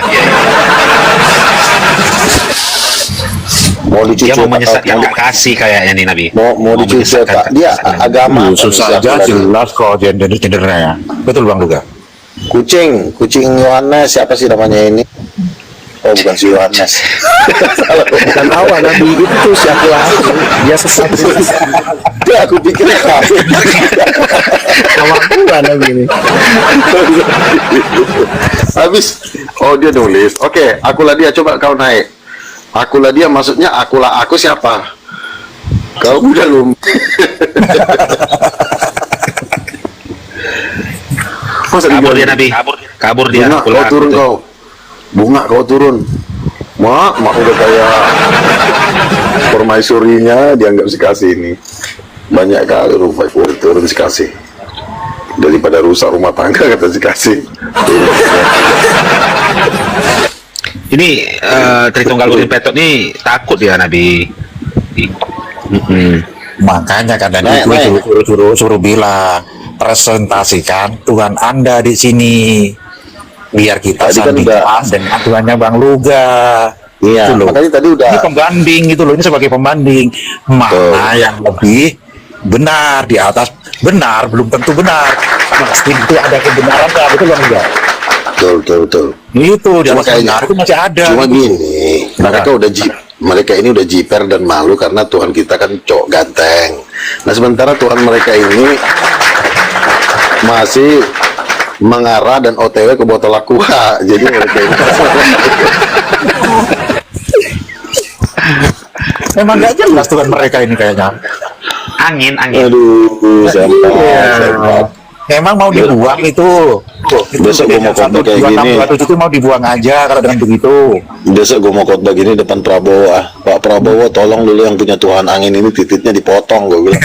Mau Dia dicuci mau otak, menyesatkan Kak Kasih kayaknya nih Nabi. mau dicuci menyesatkan otak. Dia agama Susah aja, jelas kok gendernya. Betul Bang Duga. kucing Yohanes, siapa sih namanya ini? Oh, bukan si Yohanes. Dan awal Nabi itu siapa lagi? Dia sesat. Ya, aku pikir kamu. Awal gua Nabi ini. Habis, oh dia nulis. Oke, akulah dia, coba kau naik. Akulah dia maksudnya akulah aku siapa? Kau udah belum? Masa Kabur dia dibilang, Nabi. Kabur dia. Bunga, kau turun kau. Bunga, kau turun. Mak udah kayak permaisurinya dianggap si kasih ini. Banyak kali Rufai turun si kasih. Daripada rusak rumah tangga kata si kasih. Ini Tritunggal Urin Petok nih takut dia Nabi. Makanya kadang itu suruh bilang, presentasikan Tuhan Anda di sini biar kita Tadi kan sandingkan dengan Tuhannya Bang Luga. Iya, Gitu loh. makanya tadi udah. Ini pembanding gitu loh, ini sebagai pembanding mana yang lebih benar di atas benar belum tentu benar, pasti itu ada kebenarannya, betul Bang Luga? Betul. Itu di Cuma atas kayaknya- benar itu masih ada. Cuma gitu. gini, mereka ini udah jiper dan malu karena Tuhan kita kan cowok ganteng. Nah sementara Tuhan mereka ini masih mengarah dan OTW ke botol aqua. Jadi mereka ini Memang gak jelas Tuhan mereka ini kayaknya. Angin. aduh sempat. Memang mau dibuang itu. Besok gua mau khotbah kayak gini. 26, itu mau dibuang aja kalau dengan begitu. Besok gue mau khotbah gini depan Prabowo. Pak Prabowo tolong dulu yang punya Tuhan angin ini titiknya dipotong, gue bilang.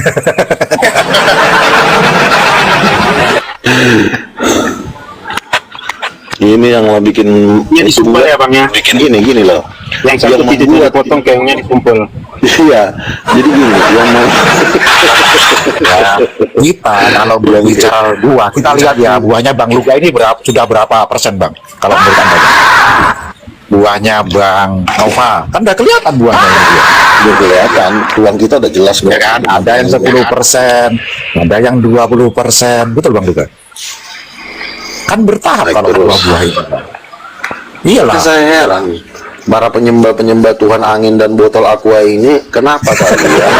Ini yang mau bikin Ini disumpel ya bang ya. gini loh. Yang satu titiknya dipotong, keongnya disumpel. Iya, jadi gini, yang mau Ya, kita kalau bicara buah, kita lihat ya buahnya Bang Luga ini sudah berapa persen Bang? Kalau menurut Anda Bang? Buahnya Bang Nova, kan udah kelihatan buahnya ini dia. udah kelihatan, tuang kita udah jelas Ya kan, ada yang 10%, ada yang 20%, betul Bang Luga? Kan bertahap Naik kalau terus. buah-buah itu. Iyalah. Saya heran, para penyembah penyembah Tuhan angin dan botol aqua ini, kenapa kalian?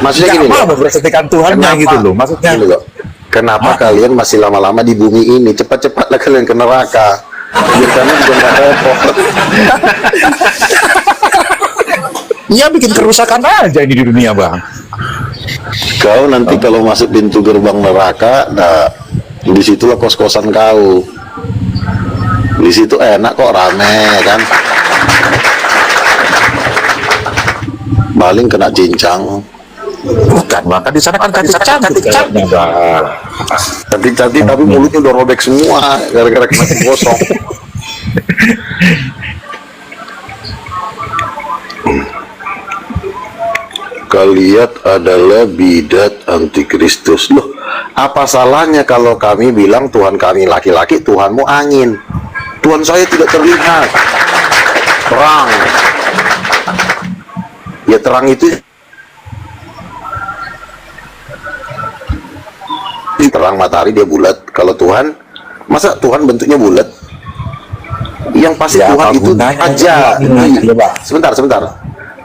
Maksudnya gini Nggak loh. mau memperhatikan Tuhannya gitu loh, maksudnya. Gini loh. Kenapa kalian masih lama-lama di bumi ini? Cepat-cepatlah kalian ke neraka. Biar kami juga nggak repot. Ya bikin kerusakan aja ini di dunia Bang. Kau nanti kalau masuk pintu gerbang neraka, nah disitulah kos-kosan kau. Di situ enak kok, rame kan. Maling kena cincang. Bukan Bang, kan di sana kan cantik kayaknya Bang. Cantik-cantik tapi mulutnya udah robek semua gara-gara kena gosong. Kalian adalah bidat antikristus. Loh, apa salahnya kalau kami bilang Tuhan kami laki-laki, Tuhanmu angin? Tuhan saya tidak terlihat. Terang. Ya terang itu terang matahari dia bulat. Kalau Tuhan, masa Tuhan bentuknya bulat? Yang pasti Ya, Tuhan apa itu gunanya? aja. Iya, Pak. Sebentar.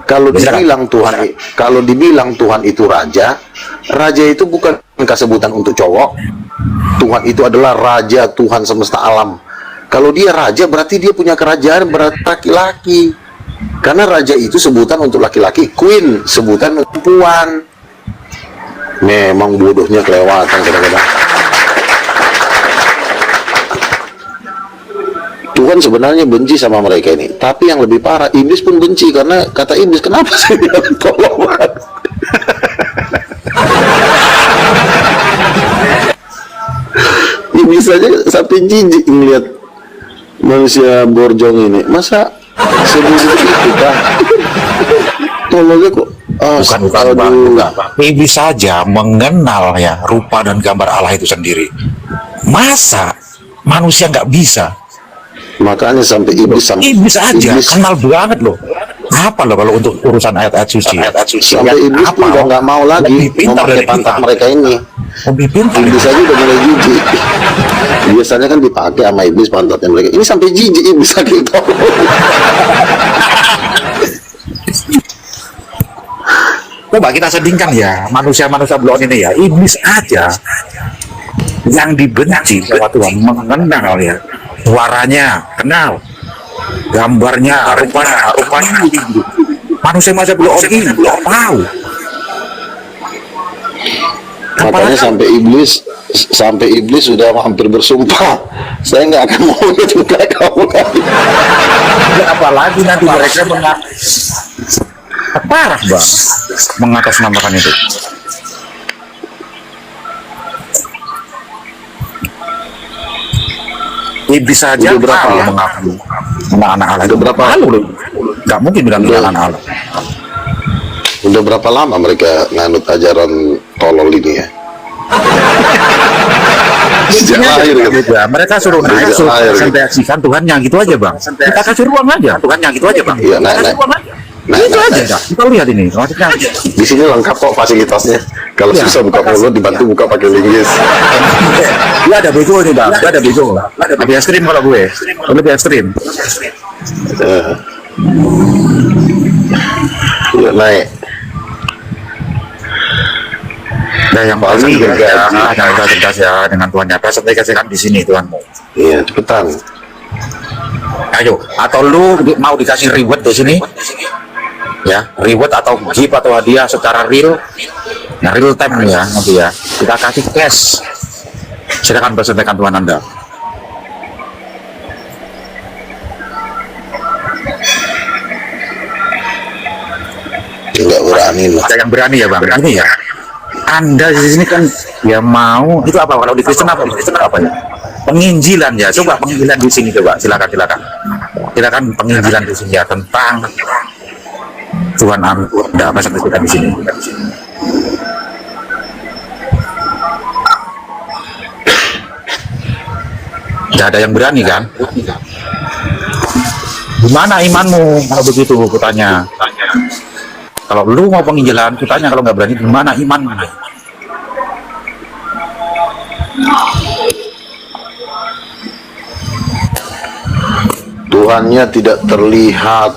Kalau dibilang Tuhan itu raja, raja itu bukan kesebutan untuk cowok. Tuhan itu adalah raja, Tuhan semesta alam. Kalau dia raja berarti dia punya kerajaan berarti laki-laki. Karena raja itu sebutan untuk laki-laki, queen sebutan untuk perempuan. Memang bodohnya kelewatan kadang-kadang. Tuhan sebenarnya benci sama mereka ini, tapi yang lebih parah iblis pun benci karena kata iblis, kenapa sih dia tolong banget. Iblis aja sampai jijik melihat manusia borjong ini. Masa sebegitu itu kan? Tolongnya kok Bukan Bang. Iblis saja mengenal ya rupa dan gambar Allah itu sendiri. Masa manusia nggak bisa? Makanya sampai iblis Aja kenal banget loh. Apa loh kalau untuk urusan ayat-ayat suci? sampai iblis pun udah nggak mau lagi lebih pintar memakai dari pantat kita. mereka ini. Lebih pintar. Iblis aja udah mulai jijik. Biasanya kan dipakai sama iblis pantatnya mereka. Ini sampai jijik iblis saking tolol. Coba kita sedingkan ya, manusia-manusia blon ini ya, iblis aja yang dibenci sama Tuhan, mengenal ya, suaranya kenal, gambarnya, rupanya, manusia blon ini belum tahu. Makanya sampai iblis sudah hampir bersumpah, saya nggak akan mau itu kayak kamu lagi. Apalagi nanti mereka parah bang mengatasnamakan itu. Iblis saja Udah berapa tahu ya? mengaku anak-anak Allah. Udah berapa? Nggak mungkin bilang anak-anak Allah. Udah berapa lama mereka nganut ajaran tolol ini ya? Sejak lahir kan? Ya, mereka suruh naik, suruh lahir, gitu. presentasikan Tuhannya gitu aja bang. Kita kasih ruang aja, Tuhannya gitu aja bang. Iya, Kita kasih naik. ruang aja. Naik, Itu naik, aja, naik. dah. Kita lihat ini, maksudnya. Di sini lengkap kok fasilitasnya. Kalau Iya. susah buka mulut dibantu buka pakai linggis. Gue ada bego nih bang, gue ada bego. Lebih ekstrim kalau gue, lebih ekstrim. Iya, naik. Nah, yang Paling pasti juga ya, gaji. yang kita cerdas ya dengan Tuhannya. Presentasikan di sini Tuhanmu. Iya, cepetan. Ayo, atau lu mau dikasih reward di sini? Ya, reward atau gift atau hadiah secara real, nah real time ya nanti ya. Kita kasih cash. Silakan presentasikan Tuhan Anda. Nggak berani loh. Ada yang berani ya bang? Ini ya. Anda di sini kan ya mau itu apa kalau di Kristen apa? Di Kristen apa ya? Penginjilan ya. Coba penginjilan di sini coba. Silakan. Silakan penginjilan di sini ya tentang Tuhan Anda presentasikan di sini. Tidak ada yang berani kan? Gimana imanmu kalau begitu? Kutanya. Kalau lu mau penginjilan, kutanya kalau nggak berani, gimana imanmu? Tuhannya tidak terlihat,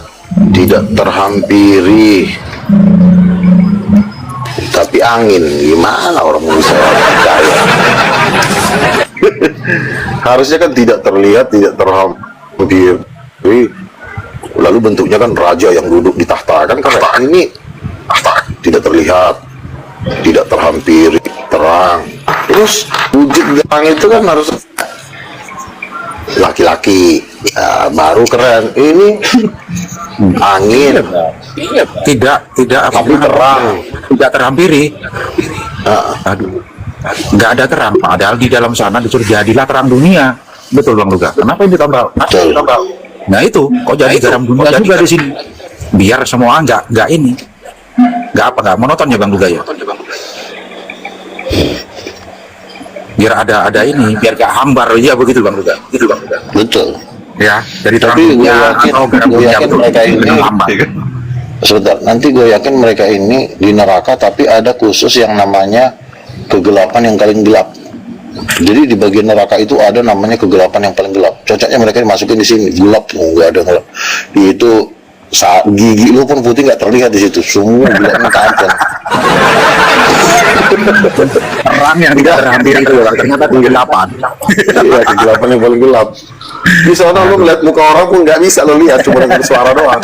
tidak terhampiri, tapi angin. Gimana orang bisa percaya? Harusnya kan tidak terlihat, tidak terhampiri, lalu bentuknya kan raja yang duduk di tahta, kan keren. Ini tidak terlihat, tidak terhampiri, terang. Terus wujud terang itu kan harus laki-laki, ya, baru keren. Ini angin, Tidak tapi terang. tidak terhampiri. Ah, Aduh, nggak ada terang. Padahal di dalam sana disuruh jadilah terang dunia. Betul bang Luga. Kenapa ini tambah? Betul. Nah itu, kok jadi garam dunia juga di sini? Biar semua nggak ini, nggak monoton ya bang Luga ya. Biar ada ini, biar gak hambar ya begitu bang Luga. Gitu bang Luga. betul. Ya, dari terang Tapi gue dunia yakin, atau garam gue dunia yakin betul. mereka ini, Hambar. sebentar, nanti gue yakin mereka ini di neraka, tapi ada khusus yang namanya kegelapan yang paling gelap. Jadi di bagian neraka itu ada namanya kegelapan yang paling gelap. Cocoknya mereka dimasukin di sini, gelap, nggak ada gelap. Itu saat gigi lu pun putih nggak terlihat di situ, semua gelapnya tajam. Terang yang tidak terhampiri itu bang. Ternyata kegelapan. Iya, kegelapan yang paling gelap. Di sana lu ngeliat muka orang pun nggak bisa lo lihat, cuma dengan suara doang.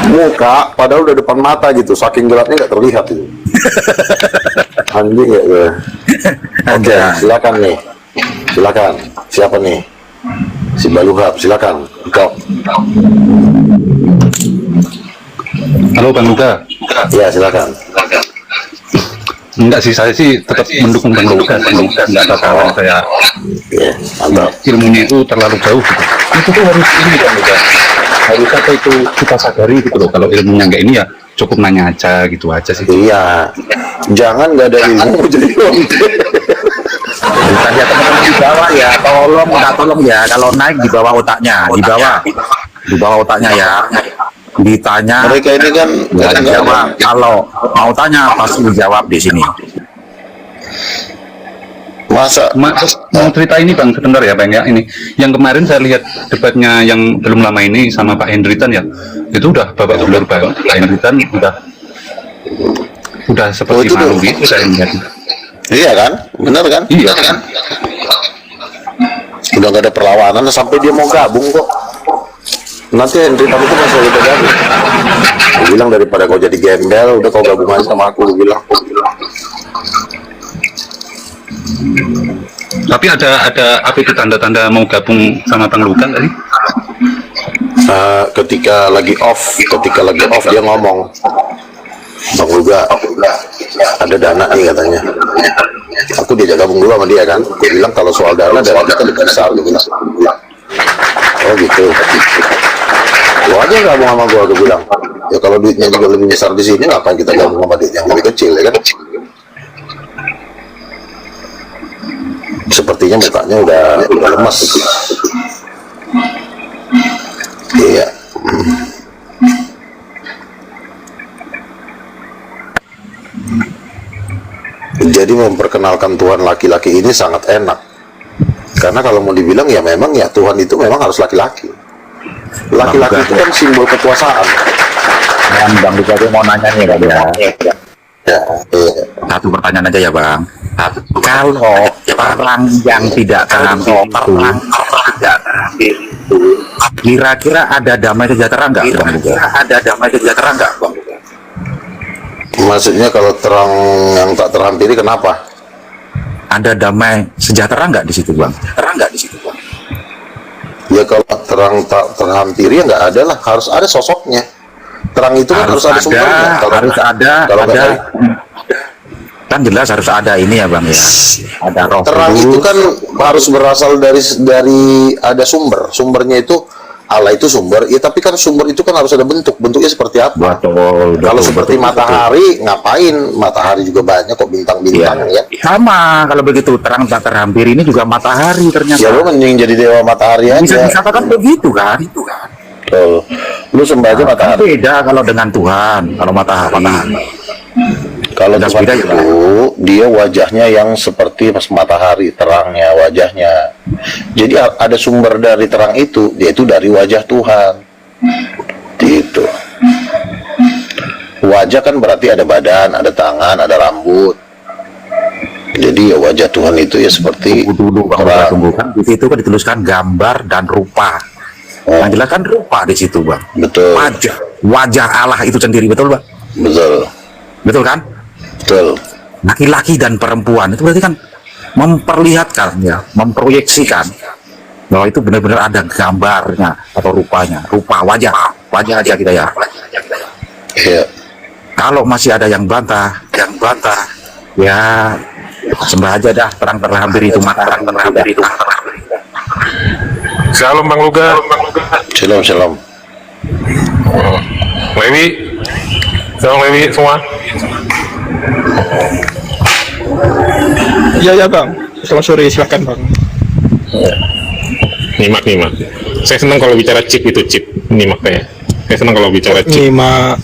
Muka, padahal udah depan mata gitu, saking gelapnya nggak terlihat itu. Anjing ya gue. Oke, silakan nih. Silakan. Siapa nih? Si Baluhab, silakan. Kau. Halo Bang Luka. Ya, silakan. Enggak sih, saya sih tetap mendukung Bang Luka. Enggak ada kawan saya. Ya, mantap. Ilmunya itu terlalu jauh gitu. Itu tuh harus ini Bang Luka. Harus apa itu kita sadari gitu loh. Kalau ilmunya enggak ini ya cukup nanya aja gitu aja sih. Iya. Jangan nggak ada ilmu jadi lonte. Bukan ya teman-teman di bawah ya, tolong ya kalau naik di bawah otaknya, di bawah otaknya ya. Ditanya, Mereka ini kan nggak kadang-kadang dijawab. Kalau mau tanya pasti dijawab di sini. masa Mau cerita ini Bang sebentar ya Bang ya, ini yang kemarin saya lihat debatnya yang belum lama ini sama Pak Hendritan ya, itu udah babak belur banget. Pak Hendritan udah seperti itu malu tuh. gitu saya lihat. Iya kan? Bener kan? Iya. Bener kan? Udah gak ada perlawanan sampai dia mau gabung kok. Nanti Henry kamu tuh masih udah gabung. Dia bilang daripada kau jadi gembel, udah kau gabung aja sama aku, dia bilang. Tapi ada apa itu tanda-tanda mau gabung sama Bang Lugan tadi? Ketika lagi off dia ngomong, Bang Luga, ada dana nih katanya. Aku diajak gabung dulu sama dia kan. Dia bilang kalau soal dana kita lebih besar gitu. Oh gitu. Lo aja gabung sama gua, aku bilang. Ya kalau duitnya juga lebih besar di sini, ngapain kita gabung sama duit yang lebih kecil ya kan? Sepertinya mukanya udah lemas. Iya. Jadi memperkenalkan Tuhan laki-laki ini sangat enak. Karena kalau mau dibilang ya memang ya Tuhan itu memang harus laki-laki. Laki-laki itu kan simbol kekuasaan. Dan Bang Luga mau nanya nih Bang ya. Ya, Satu pertanyaan aja ya Bang. Kalau perang yang tidak terampil itu, kira-kira ada damai sejahtera nggak Bang Luga? Ada damai sejahtera nggak Bang Luga? maksudnya kalau terang yang tak terhampiri kenapa? Ada damai sejahtera nggak di situ Bang? Terang nggak di situ Bang? Ya kalau terang tak terhampiri ya nggak ada lah, harus ada sosoknya. Terang itu kan harus ada sumbernya. Harus ada, kalau nggak ada, kan jelas harus ada ini ya Bang ya. Ada roh terang kudus. itu kan harus berasal dari ada sumbernya itu Allah itu sumber ya, tapi kan sumber itu kan harus ada bentuknya seperti apa. Kalau seperti matahari, ngapain matahari juga banyak kok bintang-bintang ya. Sama kalau begitu, terang tak terhampiri ini juga matahari ternyata. Ya lu mending jadi dewa matahari aja. Bisa dikatakan begitu kan? Tuh. Lu sembah aja matahari. Beda kalau dengan Tuhan, kalau matahari. Kalau Jelas Tuhan beda itu, juga. dia wajahnya yang seperti pas matahari, terangnya wajahnya. Jadi ada sumber dari terang itu, yaitu dari wajah Tuhan. Gitu. Wajah kan berarti ada badan, ada tangan, ada rambut. Jadi ya wajah Tuhan itu ya seperti dulu Bang kan di situ kan dituliskan gambar dan rupa. Yang jelas kan rupa di situ Bang. Betul. Wajah Allah itu sendiri, betul Bang? Betul. Betul kan? Betul. Laki-laki dan perempuan itu berarti kan memperlihatkan ya, memproyeksikan bahwa itu benar-benar ada gambarnya atau rupanya, rupa wajah aja kita ya. Iya. Kalau masih ada yang bantah, ya sembah aja dah terang terhampiri itu matahari terhampiri itu. Shalom Bang Luga. Shalom. Lewi. Shalom Lewi semua. Iya Bang. Selamat sore, silakan Bang. Nyimak. Saya senang kalau bicara chip itu chip. Nyimak saya. Saya senang kalau bicara chip. Nyimak.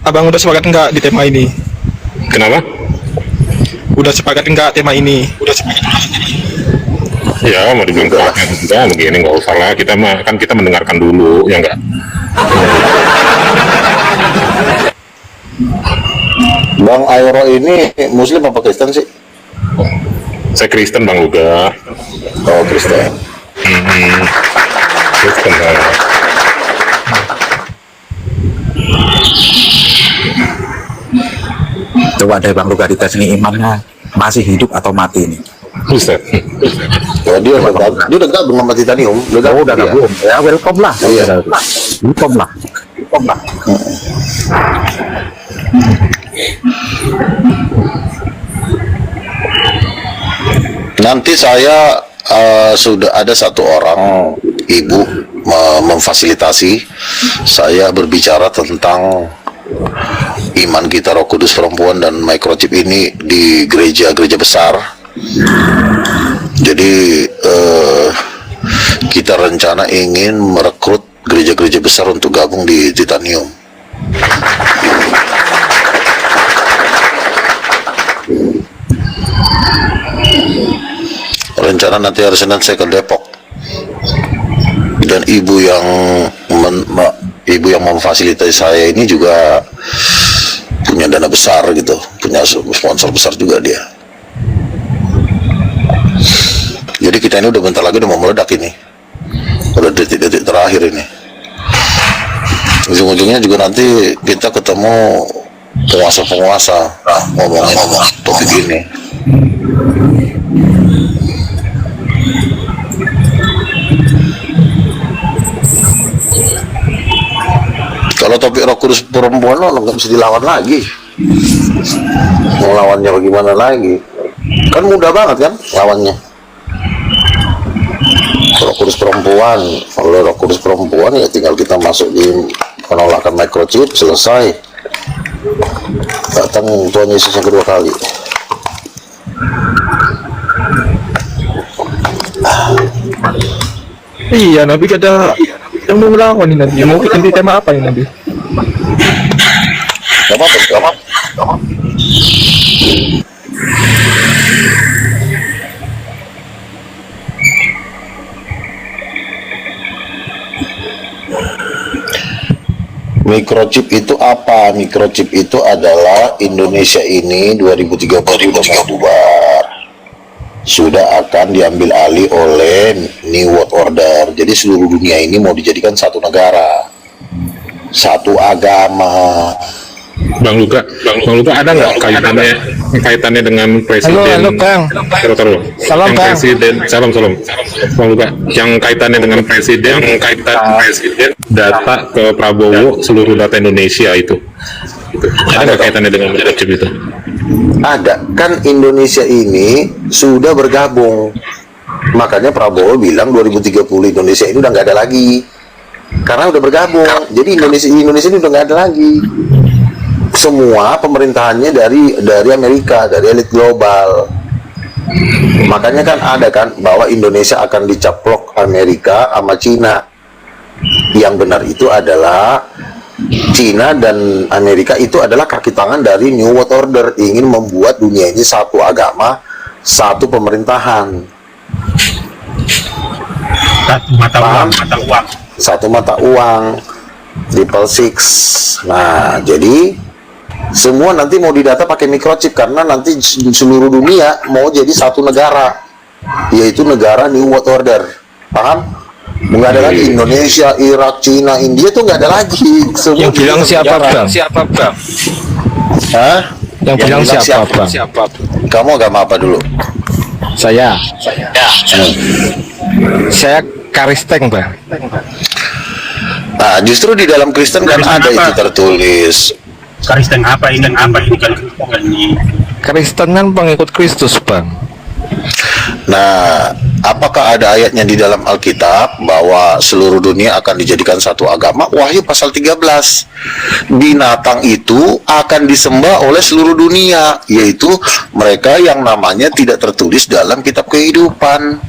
Abang udah sepakat enggak di tema ini? Kenapa? Udah sepakat enggak tema ini? Ya mau dibilang enggak begini nggak usah lah. Kita mendengarkan dulu ya enggak. Bang Airo ini Muslim apa Kristen sih? Saya Kristen Bang Luga. Oh Kristen. Kristen saya. Coba deh Bang Luga dites ini imannya masih hidup atau mati nih. Buset. Oh, dia udah gabung sama Titanium. Udah gabung. Ya welcome lah. Iya. Welcome lah. Nanti saya sudah ada satu orang ibu memfasilitasi saya berbicara tentang iman kita Roh Kudus perempuan dan microchip ini di gereja besar. Jadi kita rencana ingin merekrut gereja-gereja besar untuk gabung di Titanium. Rencana nanti hari Senin saya ke Depok, dan ibu yang memfasilitasi saya ini juga punya dana besar gitu, punya sponsor besar juga dia. Jadi kita ini udah bentar lagi udah mau meledak ini, udah detik-detik terakhir ini. Ujung-ujungnya juga nanti kita ketemu penguasa-penguasa ngomongin topik ini. Kalau topik Roh Kudus perempuan lo nggak bisa dilawan lagi. Mau lawannya bagaimana lagi? Kan mudah banget kan lawannya. Roh Kudus perempuan, kalau Roh Kudus perempuan ya tinggal kita masuk di penolakan microchip, selesai. Datang Tuhan Yesus yang kedua kali. Iya, Nabi ada yang mau melawan nih nanti. Mau ganti tema apa nih Nabi? Gak apa-apa. Microchip itu apa? Microchip itu adalah Indonesia ini 2030 udah mau bubar. Sudah akan diambil alih oleh New World Order. Jadi seluruh dunia ini mau dijadikan satu negara, satu agama. Bang Luka ada nggak kaitannya dengan presiden? Halo Bang. Salam yang Bang. Presiden, salam. Bang Luka, yang kaitannya dengan presiden, data ke Prabowo seluruh data Indonesia itu. Ada nggak kaitannya dengan microchip itu? Ada, kan Indonesia ini sudah bergabung. Makanya Prabowo bilang 2030 Indonesia ini udah nggak ada lagi, karena udah bergabung. Jadi Indonesia ini udah nggak ada lagi. Semua pemerintahannya dari Amerika, dari elit global. Makanya kan ada kan bahwa Indonesia akan dicaplok Amerika sama Cina. Yang benar itu adalah Cina dan Amerika itu adalah kaki tangan dari New World Order, ingin membuat dunia ini satu agama, satu pemerintahan, satu mata uang, triple six. Nah, jadi semua nanti mau didata pakai microchip, karena nanti seluruh dunia mau jadi satu negara, yaitu negara New World Order. Paham? Nggak ada lagi Indonesia, Irak, Cina, India tuh nggak ada lagi. Semua Yang bilang siapa Bang? Hah? Yang bilang siapa Bang? Kamu agama apa dulu? Saya Kristen Bang. Nah, justru di dalam Kristen kan ada itu tertulis. Kristen apa ini kan ini? Kristen kan pengikut Kristus Bang. Nah, apakah ada ayatnya di dalam Alkitab bahwa seluruh dunia akan dijadikan satu agama? Wahyu pasal 13. Binatang itu akan disembah oleh seluruh dunia, yaitu mereka yang namanya tidak tertulis dalam kitab kehidupan,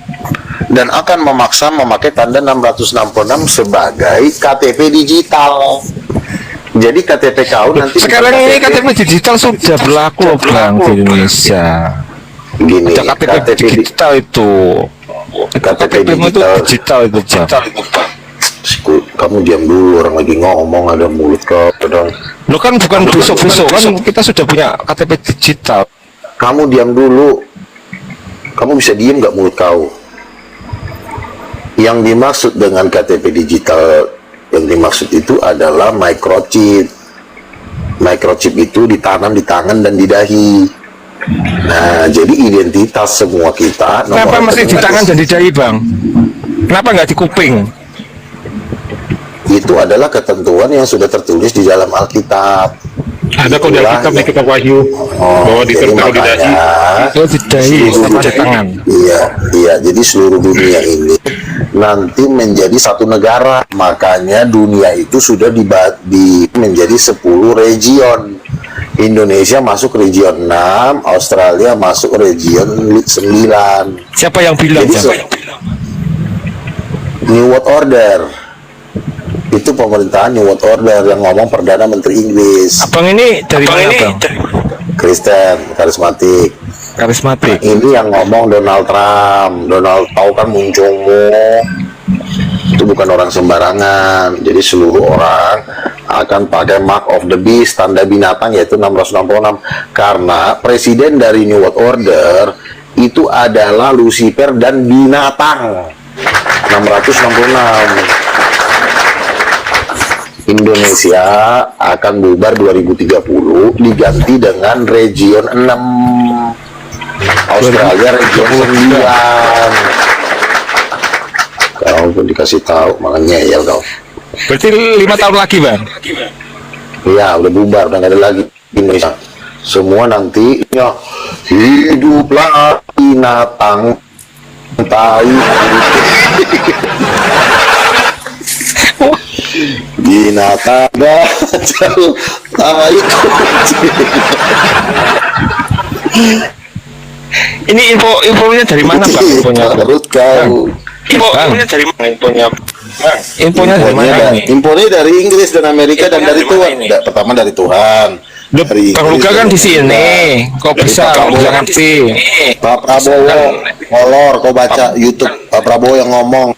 dan akan memaksa memakai tanda 666 sebagai KTP digital. Jadi KTP kau nanti Sekarang ini KTP digital sudah berlaku Bang di Indonesia. Gini, Ada KTP digital itu. KTP itu digital itu Bang. Kamu diam dulu, orang lagi ngomong, ada mulut kau dong. Lo kan bukan besok-besok kan kita sudah punya KTP digital. Kamu diam dulu. Kamu bisa diem nggak mulut kau? Yang dimaksud dengan KTP digital, yang dimaksud itu adalah microchip. Microchip itu ditanam di tangan dan di dahi. Nah, jadi identitas semua kita. Kenapa mesti di tangan dan di dahi Bang? Kenapa nggak di kuping? Itu adalah ketentuan yang sudah tertulis di dalam Alkitab. Ada kok di Alkitab, di kitab Wahyu, bahwa ditaruh di dahi. Oh, di dahi sama di tangan. Iya, jadi seluruh dunia ini nanti menjadi satu negara. Makanya dunia itu sudah dibagi menjadi 10 region. Indonesia masuk region 6, Australia masuk region 9. Siapa yang bilang? Jadi, New World Order. Itu pemerintahan New World Order yang ngomong Perdana Menteri Inggris. Abang ini dari mana, Bang? Kristen, karismatik. Karismatik. Ini yang ngomong Donald Trump. Donald tahu kan Muncungmu. Itu bukan orang sembarangan. Jadi seluruh orang akan pakai mark of the beast, tanda binatang, yaitu 666. Karena presiden dari New World Order itu adalah Lucifer dan binatang. 666. Indonesia akan bubar 2030, diganti dengan region 6. Australia region 9. Kau pun dikasih tahu, malah ngeyel kau. Berarti 5 tahun lagi, Bang? Iya, udah bubar, udah nggak ada lagi Indonesia. Semua nanti ya hiduplah binatang tai. Binatang jauh tai kucing. Ini infonya dari mana, Bang? Infonya Perut kau. infonya dari mana? Infonya dari mana ini? Infonya dari Inggris dan Amerika dan dari Tuhan. Pertama dari Tuhan. Dari Bang Luga kan di sini. Kok bisa ngerti? Pak Prabowo kolor, kau baca YouTube Pak Prabowo yang ngomong.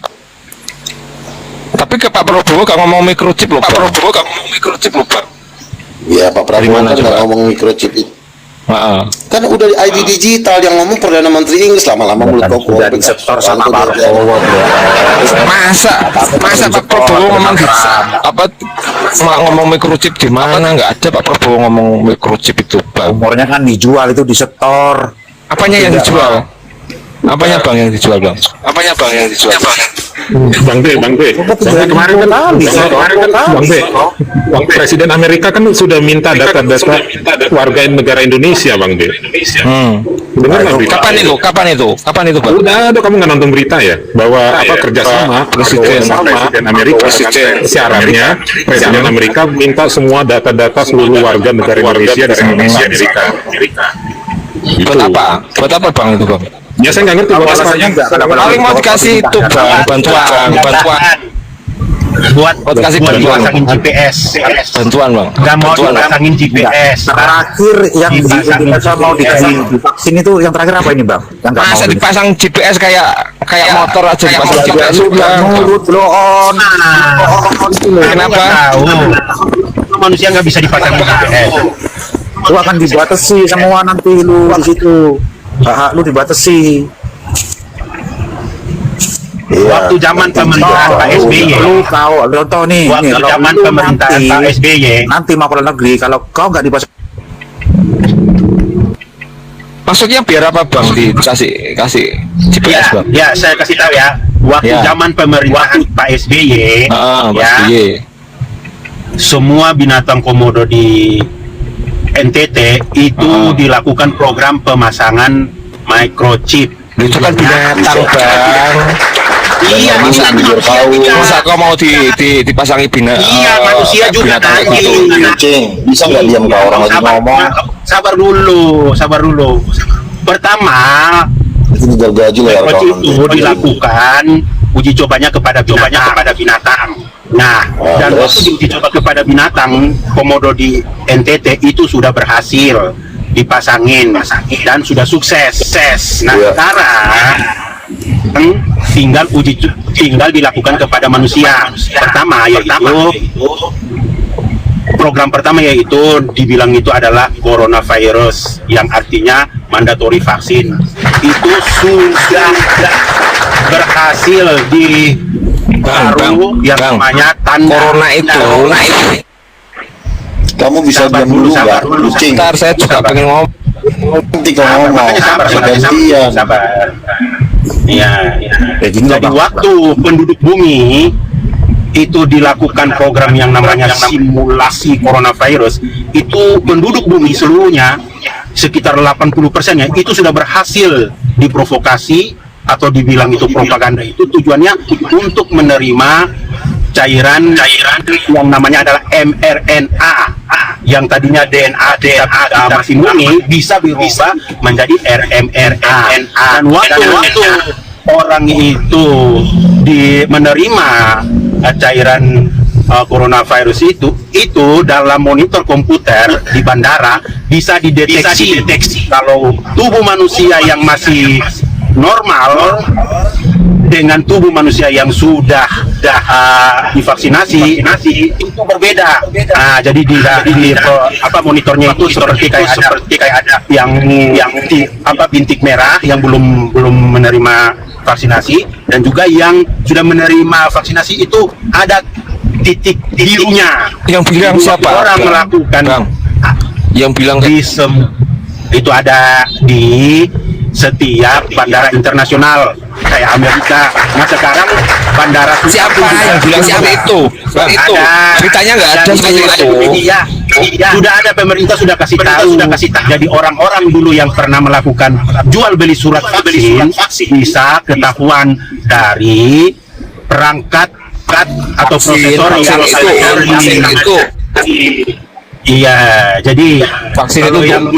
Tapi ke Pak Prabowo gak ngomong microchip loh, Pak. Prabowo gak ngomong microchip loh, Pak. Ya Pak Prabowo kan nggak ngomong microchip itu. Kan udah di ID digital yang ngomong Perdana Menteri Inggris, lama-lama mulut kau Sudah disetor sama Pak Prabowo. Masa Pak Prabowo ngomong ngomong microchip di mana? Nggak ada Pak Prabowo ngomong microchip itu, Bang. Umurnya kan dijual, itu disetor. Apanya yang dijual? Apanya Bang yang dijual, Bang? Apanya Bang yang dijual? Bang B, kemarin kan Presiden Amerika kan sudah minta data-data warga negara Indonesia, Bang B. Dengar nggak berita? Kapan itu, Bang? Udah, kamu nggak nonton berita ya? Bahwa kerjasama Presiden Amerika, syaratnya Presiden Amerika minta semua data-data seluruh warga negara Indonesia di Amerika. Buat apa? Buat apa Bang itu, Bang? Ya saya nggak ngerti bahwasannya paling mau dikasih itu Bang, bantuan buat kasih bantuan GPS. Bang. Nggak mau dipasangin GPS. Terakhir yang di Indonesia mau divaksin itu yang terakhir apa ini, Bang? Yang nggak masa mau dipasang GPS kayak motor aja dipasang GPS udah nurut blow on. Kenapa? Tahu. Manusia nggak bisa dipasangin GPS. Lu akan dibatasi semua nanti lu di situ. Hak lu dibatasi. Waktu zaman pemerintahan Pak SBY, Lu tahu, contoh nih. waktu Kalau zaman lu pemerintahan Pak SBY, nanti mau ke luar negeri, kalau kau nggak dipasang, Maksudnya biar apa Bang dikasih GPS Bang? ya saya kasih tahu ya. Waktu zaman pemerintahan Pak SBY, semua binatang komodo di NTT itu dilakukan program pemasangan microchip. Itu kan binatang Bang. Iya, masa kau mau dipasangi binatang? Iya, manusia juga tadi. Kucing, bisa nggak diam kau orang lagi ngomong? Sabar dulu. Pertama, Ini gergaji lah microchip itu dilakukan uji cobanya kepada binatang. Nah, dan waktu diuji coba kepada binatang, komodo di NTT itu sudah berhasil dipasangin dan sudah sukses. Nah, sekarang tinggal dilakukan kepada manusia. Program pertama yaitu dibilang itu adalah coronavirus, yang artinya mandatory vaksin. Itu sudah berhasil di yang namanya tanda corona itu. Kamu bisa diam dulu nggak, kucing? Ntar saya juga pengen ngomong. Nanti kau ngomong, gantian. Sabar. Iya. Jadi waktu penduduk bumi itu dilakukan program yang namanya simulasi coronavirus, itu penduduk bumi seluruhnya sekitar 80%-nya itu sudah berhasil diprovokasi atau dibilang itu propaganda. Itu tujuannya untuk menerima cairan yang namanya adalah mRNA, yang tadinya DNA masih murni bisa berubah menjadi mRNA. Dan waktu orang itu menerima cairan coronavirus itu dalam monitor komputer di bandara bisa dideteksi. Kalau tubuh manusia yang masih normal dengan tubuh manusia yang sudah divaksinasi itu berbeda. Nah, jadi di monitornya itu seperti kayak ada yang bintik merah yang belum menerima vaksinasi, dan juga yang sudah menerima vaksinasi itu ada titik birunya. Yang bilang siapa? Orang melakukan yang bilang itu ada di setiap bandara internasional kayak Amerika. Nah, sekarang bandara siapa yang bilang seperti itu? Itu ceritanya nggak ada seperti itu. Iya, sudah ada, pemerintah sudah kasih tahu. Jadi orang-orang dulu yang pernah melakukan jual beli surat vaksin bisa ketahuan dari perangkat atau prosesor yang itu. Iya, jadi vaksin itu yang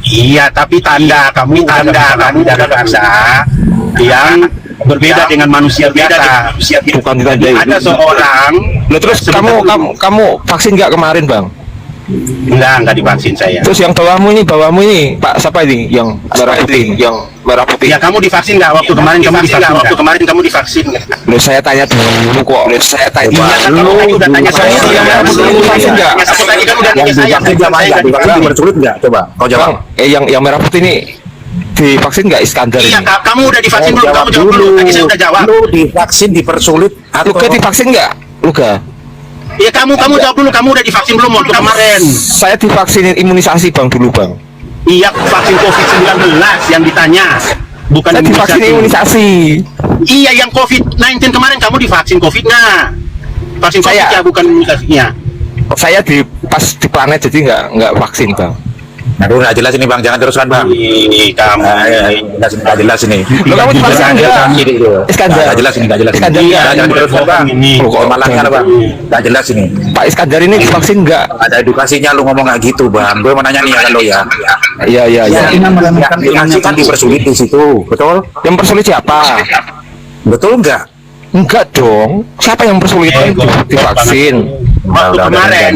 iya, tapi kamu dalam bahasa yang berbeda dengan manusia biasa. Bukan ditandai. Ada seorang. Loh, terus kamu vaksin nggak kemarin, Bang? Enggak divaksin saya. Terus yang bawahmu ini Pak siapa ini yang merah putih? Ya, kamu divaksin nggak waktu kemarin? Kamu divaksin nggak? Loh, saya tanya dulu kok. Saya tanya dulu. Udah tanya saya. Yang merah putih ini vaksin nggak? Kamu tadi kan udah tanya saya. Dipersulit nggak? Coba kau jawab. Yang merah putih ini divaksin nggak Iskandar Iya, ini? kamu udah divaksin belum? Kamu jawab dulu. Tadi saya udah jawab. Lu divaksin dipersulit atau Luka divaksin nggak? Luka? Ya, kamu jawab dulu. Kamu udah divaksin belum waktu kemarin? Saya divaksin imunisasi, Bang, dulu, Bang. Iya, vaksin COVID-19 yang ditanya, bukan saya divaksin imunisasi. Iya, yang COVID-19 kemarin kamu divaksin COVID nggak? Vaksin COVID ya, bukan imunisasinya. Saya pas di planet jadi nggak vaksin, Bang. Aduh, nggak jelas ini, Bang, jangan teruskan, Bang. Ini kamu nggak jelas ini. Lo kamu divaksin nggak? Iskandar. Nggak jelas ini, nggak jelas. Iskandar. Jangan teruskan, Bang. Kok malah kan, Bang? Nggak jelas ini. Pak Iskandar ini divaksin nggak? Ada edukasinya, lu ngomong nggak gitu, Bang. Gue mau nanya nih ya, lo ya. Iya. Ini edukasi kan dipersulit di situ, betul? Yang persulit siapa? Betul nggak? Enggak dong. Siapa yang persulit divaksin? Waktu kemarin.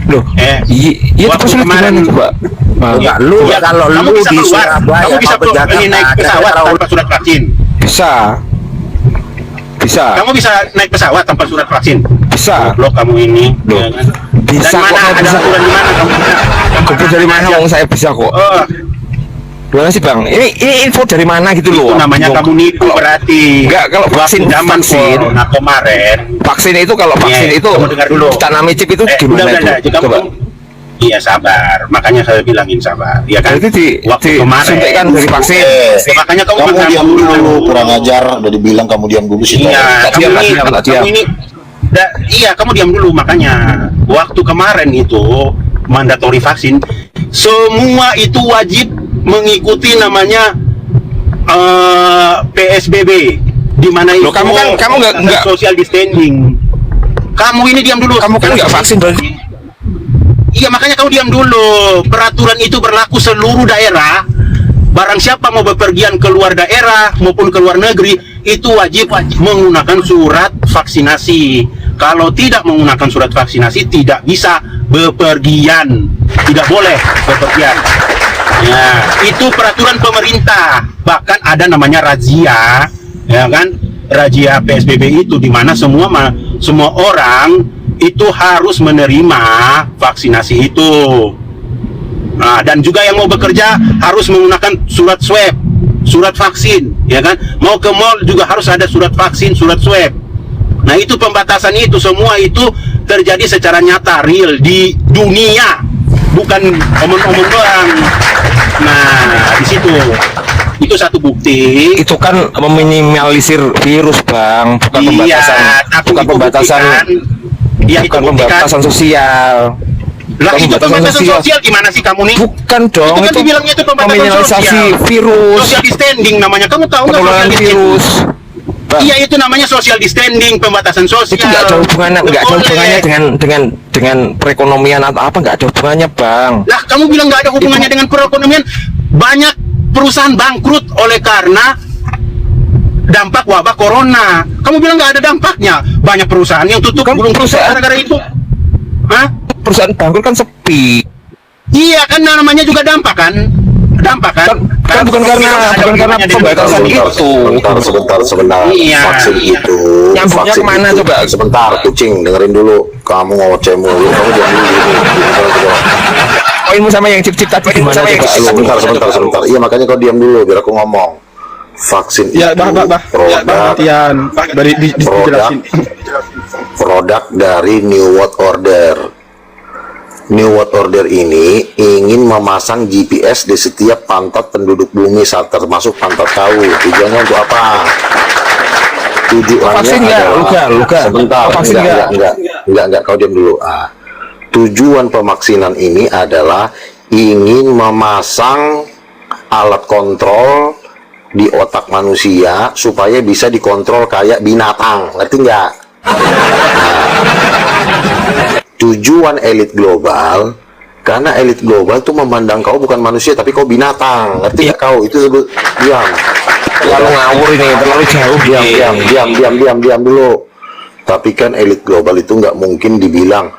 Loh, iya persulit gimana coba? Enggak, lu ya, kalau lu di Surabaya, kamu bisa naik pesawat tanpa surat vaksin. Bisa. Kamu bisa naik pesawat tanpa surat vaksin. Bisa. Loh, kamu ini. Loh. Ya kan? Bisa dari mana? kok. Ada aturan di mana kamu? Info dari mana? Wong saya bisa kok. Gimana sih, Bang? Ini info dari mana gitu loh? Itu namanya kamu nipu berarti. Enggak, kalau vaksin kemarin. Vaksin itu kalau vaksin itu kamu dengar dulu. Tanami chip itu gimana itu? Coba. Iya, sabar. Makanya saya bilangin sabar. Iya kan? Itu waktu kemarin suntikan dari vaksin. Makanya kamu diam dulu, kurang ajar. Udah dibilang kamu diam dulu sih. Iya, iya, kamu diam dulu. Makanya waktu kemarin itu mandatori vaksin, semua itu wajib mengikuti namanya PSBB, di mana itu kamu nggak social distancing. Kamu ini diam dulu. Kamu kan nggak vaksin berarti. Iya, makanya kamu diam dulu. Peraturan itu berlaku seluruh daerah. Barang siapa mau bepergian keluar daerah maupun ke luar negeri itu wajib menggunakan surat vaksinasi. Kalau tidak menggunakan surat vaksinasi tidak bisa bepergian. Tidak boleh bepergian. Ya, itu peraturan pemerintah. Bahkan ada namanya razia, ya kan? Razia PSBB itu di mana semua orang itu harus menerima vaksinasi itu. Nah, dan juga yang mau bekerja harus menggunakan surat swab, surat vaksin, ya kan? Mau ke mall juga harus ada surat vaksin, surat swab. Nah, itu pembatasan itu semua itu terjadi secara nyata, real di dunia, bukan omong-omong doang. Nah, di situ itu satu bukti. Itu kan meminimalisir virus, Bang, bukan pembatasan. Ya, bukan pembatasan sosial. Lah, itu pembatasan sosial gimana sih kamu nih? Bukan dong, itu kan dibilangnya itu pembatasan meminimalisasi sosial. virus. Social distancing namanya. Kamu tahu nggak penularan virus? Iya, itu namanya social distancing, pembatasan sosial. Itu nggak ada hubungannya dengan perekonomian atau apa, nggak ada hubungannya, Bang. Lah, kamu bilang nggak ada hubungannya dengan perekonomian. Banyak perusahaan bangkrut oleh karena dampak wabah corona. Kamu bilang nggak ada dampaknya. Banyak perusahaan yang tutup Kan belum perusahaan- gara-gara itu. Hah? Perusahaan bangkrut kan sepi. Iya kan namanya juga dampak kan? Dampak kan? Kan bukan karena pembatasan itu. Sebentar. Iya. Vaksin itu. Nyambungnya vaksin kemana itu. coba? Sebentar, kucing, dengerin dulu. Kamu ngoceh mulu. Kamu jangan dulu. Poinmu sama yang cip-cip tadi gimana coba? Sebentar. Iya, makanya kau diam dulu biar aku ngomong. Vaksin Ya, itu produk dari New World Order. New World Order ini ingin memasang GPS di setiap pantat penduduk bumi, termasuk pantat kau. Tujuannya untuk apa? Tujuannya Vaksin nggak? Luka. Sebentar, Vaksin enggak, kau diam dulu. Tujuan pemaksinan ini adalah ingin memasang alat kontrol di otak manusia supaya bisa dikontrol kayak binatang, ngerti nggak? Tujuan elit global, karena elit global tuh memandang kau bukan manusia tapi kau binatang, ngerti nggak kau? Itu sebut diam. Terlalu ngawur ini, terlalu jauh. Diam dulu. Tapi kan elit global itu nggak mungkin dibilang,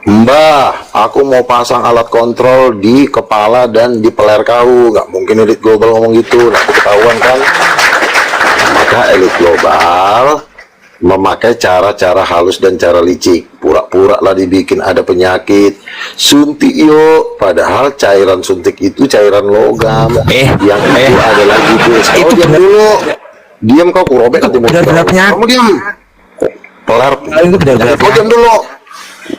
Mbah, aku mau pasang alat kontrol di kepala dan di peler kau. Nggak mungkin elit global ngomong gitu. Nah, ketahuan kan? Maka elit global memakai cara-cara halus dan cara licik. Pura-pura lah dibikin ada penyakit, suntik yuk, padahal cairan suntik itu cairan logam. Yang itu adalah GPS. Kau diam dulu. Diam kau, kurobek nanti mulut kau. Kamu diam. Pelar. Itu benar-benar. Kau diam dulu.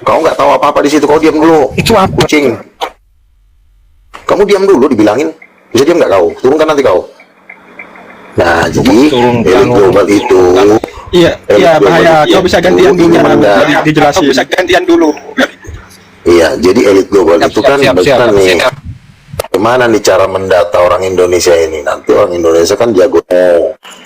Kau nggak tahu apa-apa di situ. Kau diam dulu. Itu apa? Kucing. Kamu diam dulu, dibilangin. Bisa diam nggak kau? Turunkan nanti kau. Nah, jadi elit global itu. Iya, bahaya. Kau bisa gantian dulu. Dijelasin. Kau bisa gantian dulu. Iya, jadi elit global itu kan bagaimana nih? Bagaimana nih cara mendata orang Indonesia ini? Nanti orang Indonesia kan jago.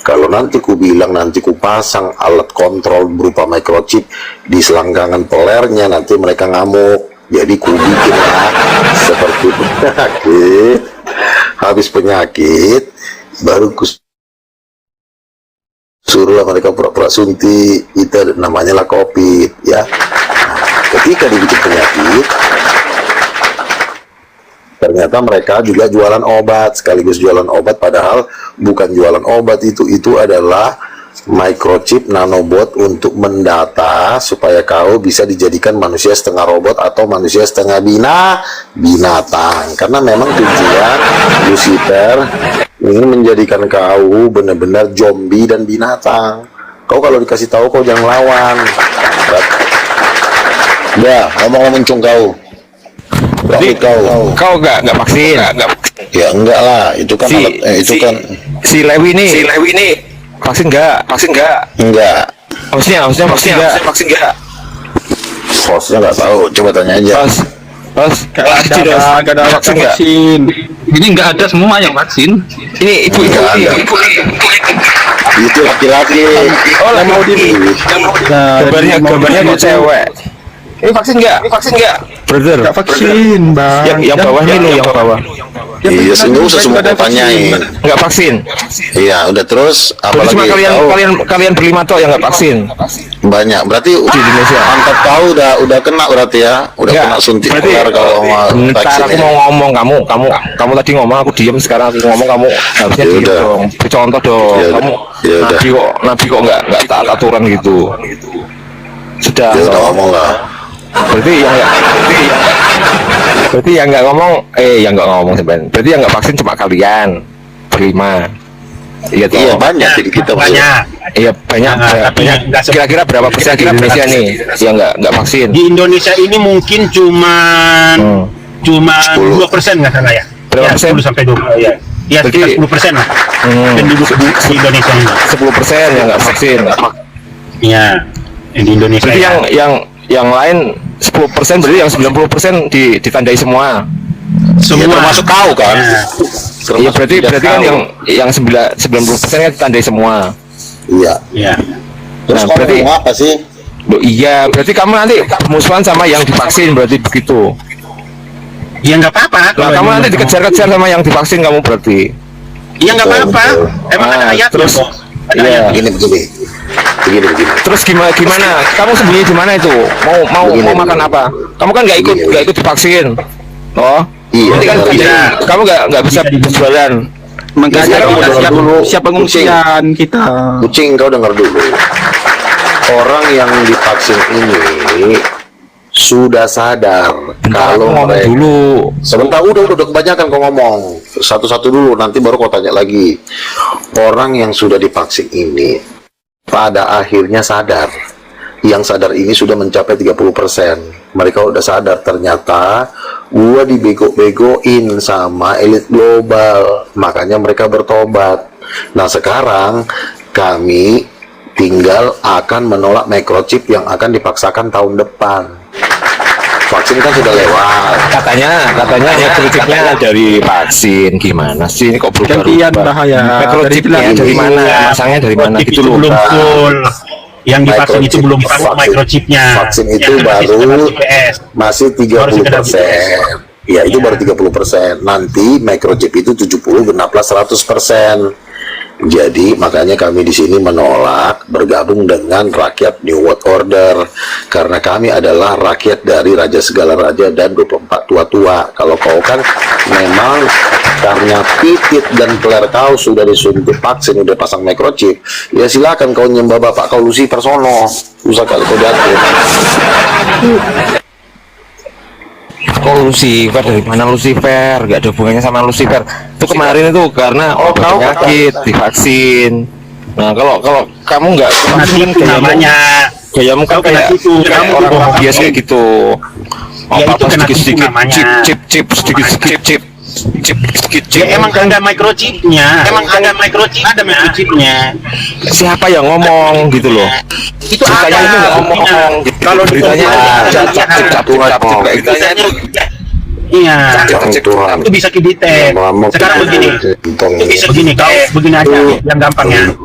Kalau nanti ku bilang, nanti ku pasang alat kontrol berupa microchip di selangkangan pelernya, nanti mereka ngamuk. Jadi ku bikin lah seperti penyakit. Habis penyakit, baru ku suruhlah mereka pura-pura suntik. Itu namanya lah COVID, ya. Nah, ketika dibikin penyakit, ternyata mereka juga jualan obat, sekaligus jualan obat, padahal bukan jualan obat, itu adalah microchip nanobot untuk mendata supaya kau bisa dijadikan manusia setengah robot atau manusia setengah binatang. Karena memang tujuan Lucifer ingin menjadikan kau benar-benar zombie dan binatang. Kau kalau dikasih tahu kau jangan lawan. Udah, ngomong-ngomong cung kau. Berarti kau nggak vaksin? Ya enggak lah, itu kan si Lewi ini vaksin nggak? Enggak. Maksudnya vaksin nggak? Hostnya nggak tahu, coba tanya aja. Host, Gak ada vaksin. Ini nggak ada semua yang vaksin. Ini ibu. Itu laki-laki. Oh, yang mau gambarnya kok cewek. Ini vaksin nggak? Brother. Gak vaksin, Bang. Yang bawah ini loh, yang bawah. Iya, semua semua tanyain. Nggak vaksin. Iya, udah terus. Berarti Apalagi cuma kalian berlima toh yang nggak vaksin. banyak. Berarti Di Indonesia. mantap tahu udah kena berarti ya. Udah Nggak, kena suntik berarti kelar kalau mau bentar vaksin aku ya. mau ngomong, kamu tadi ngomong, aku diem, sekarang aku ngomong, kamu harusnya Ya diem udah. dong, contoh dong. Ya Kamu udah. nabi kok nggak taat aturan gitu. Sudah. Ya udah ngomong lah. Berarti yang nggak ngomong sebenarnya. Berarti yang nggak vaksin cuma kalian berlima. Iya toh. Iya banyak jadi kita banyak. Iya banyak. Kira-kira berapa persen di Indonesia nih yang nggak vaksin? Di Indonesia ini mungkin cuman 2% nggak salah ya. Berapa persen? 10 sampai 20 ya. Ya sekitar 10% lah. Penduduk di Indonesia ini. 10% yang nggak vaksin. Iya. Di Indonesia. Berarti yang lain 10%, berarti yang 90% ditandai semua. Ya, termasuk kau kan. Iya, berarti kan yang 90% kan ditandai semua. Iya. Iya. Terus Nah, kamu berarti ngomong apa sih? iya, berarti kamu nanti musuhan sama yang divaksin, berarti begitu. Ya nggak apa-apa. Nah, kamu nanti dikejar-kejar sama yang divaksin kamu berarti. Iya nggak apa-apa. Emang ada ayatnya terus kok. Iya. Begini. Terus gimana? Kamu sembunyi di mana itu? Mau makan apa? Kamu kan nggak ikut divaksin. Oh. Iya. Nanti kan kamu nggak bisa berjualan. Makanya kita siap pengungsian kita. Kucing, kau dengar dulu. Orang yang divaksin ini sudah sadar kalau mereka dulu. Sebentar, udah kebanyakan kau ngomong. Satu-satu dulu, nanti baru kau tanya lagi. Orang yang sudah divaksin ini pada akhirnya sadar. Yang sadar ini sudah mencapai 30%. Mereka udah sadar ternyata gua dibego-begoin sama elit global. Makanya mereka bertobat. Nah, sekarang kami tinggal akan menolak microchip yang akan dipaksakan tahun depan. Vaksin kan sudah lewat. Katanya microchipnya dari vaksin. Gimana sih ini kok Gantian berubah-ubah? bahaya. Microchipnya dari mana? Masangnya dari mana gitu loh. Belum full. Yang divaksin itu belum full microchipnya. Vaksin itu baru masih 30%. Ya, itu baru 30%. Nanti microchip itu 70 genap 100%. Jadi makanya kami di sini menolak bergabung dengan rakyat New World Order, karena kami adalah rakyat dari Raja Segala Raja dan 24 tua-tua. Kalau kau kan memang karena titit dan peler kau sudah disuntik vaksin, udah pasang microchip, ya silakan kau nyembah bapak kau Lucifer sono, usah kali kau jatuh. Kok Lucifer, dari mana Lucifer? Gak ada hubungannya sama Lucifer. Itu kemarin itu karena penyakit divaksin. Nah, kalau kamu nggak vaksin, gayamu kan kayak orang biasa kayak gitu. Apa sedikit chip. Emang ada microchipnya. Ada microchipnya. Siapa yang ngomong gitu loh? Itu ceritanya itu nggak ngomong. Kalau beritanya iya, itu bisa kidetek. Sekarang begini aja yang gampangnya.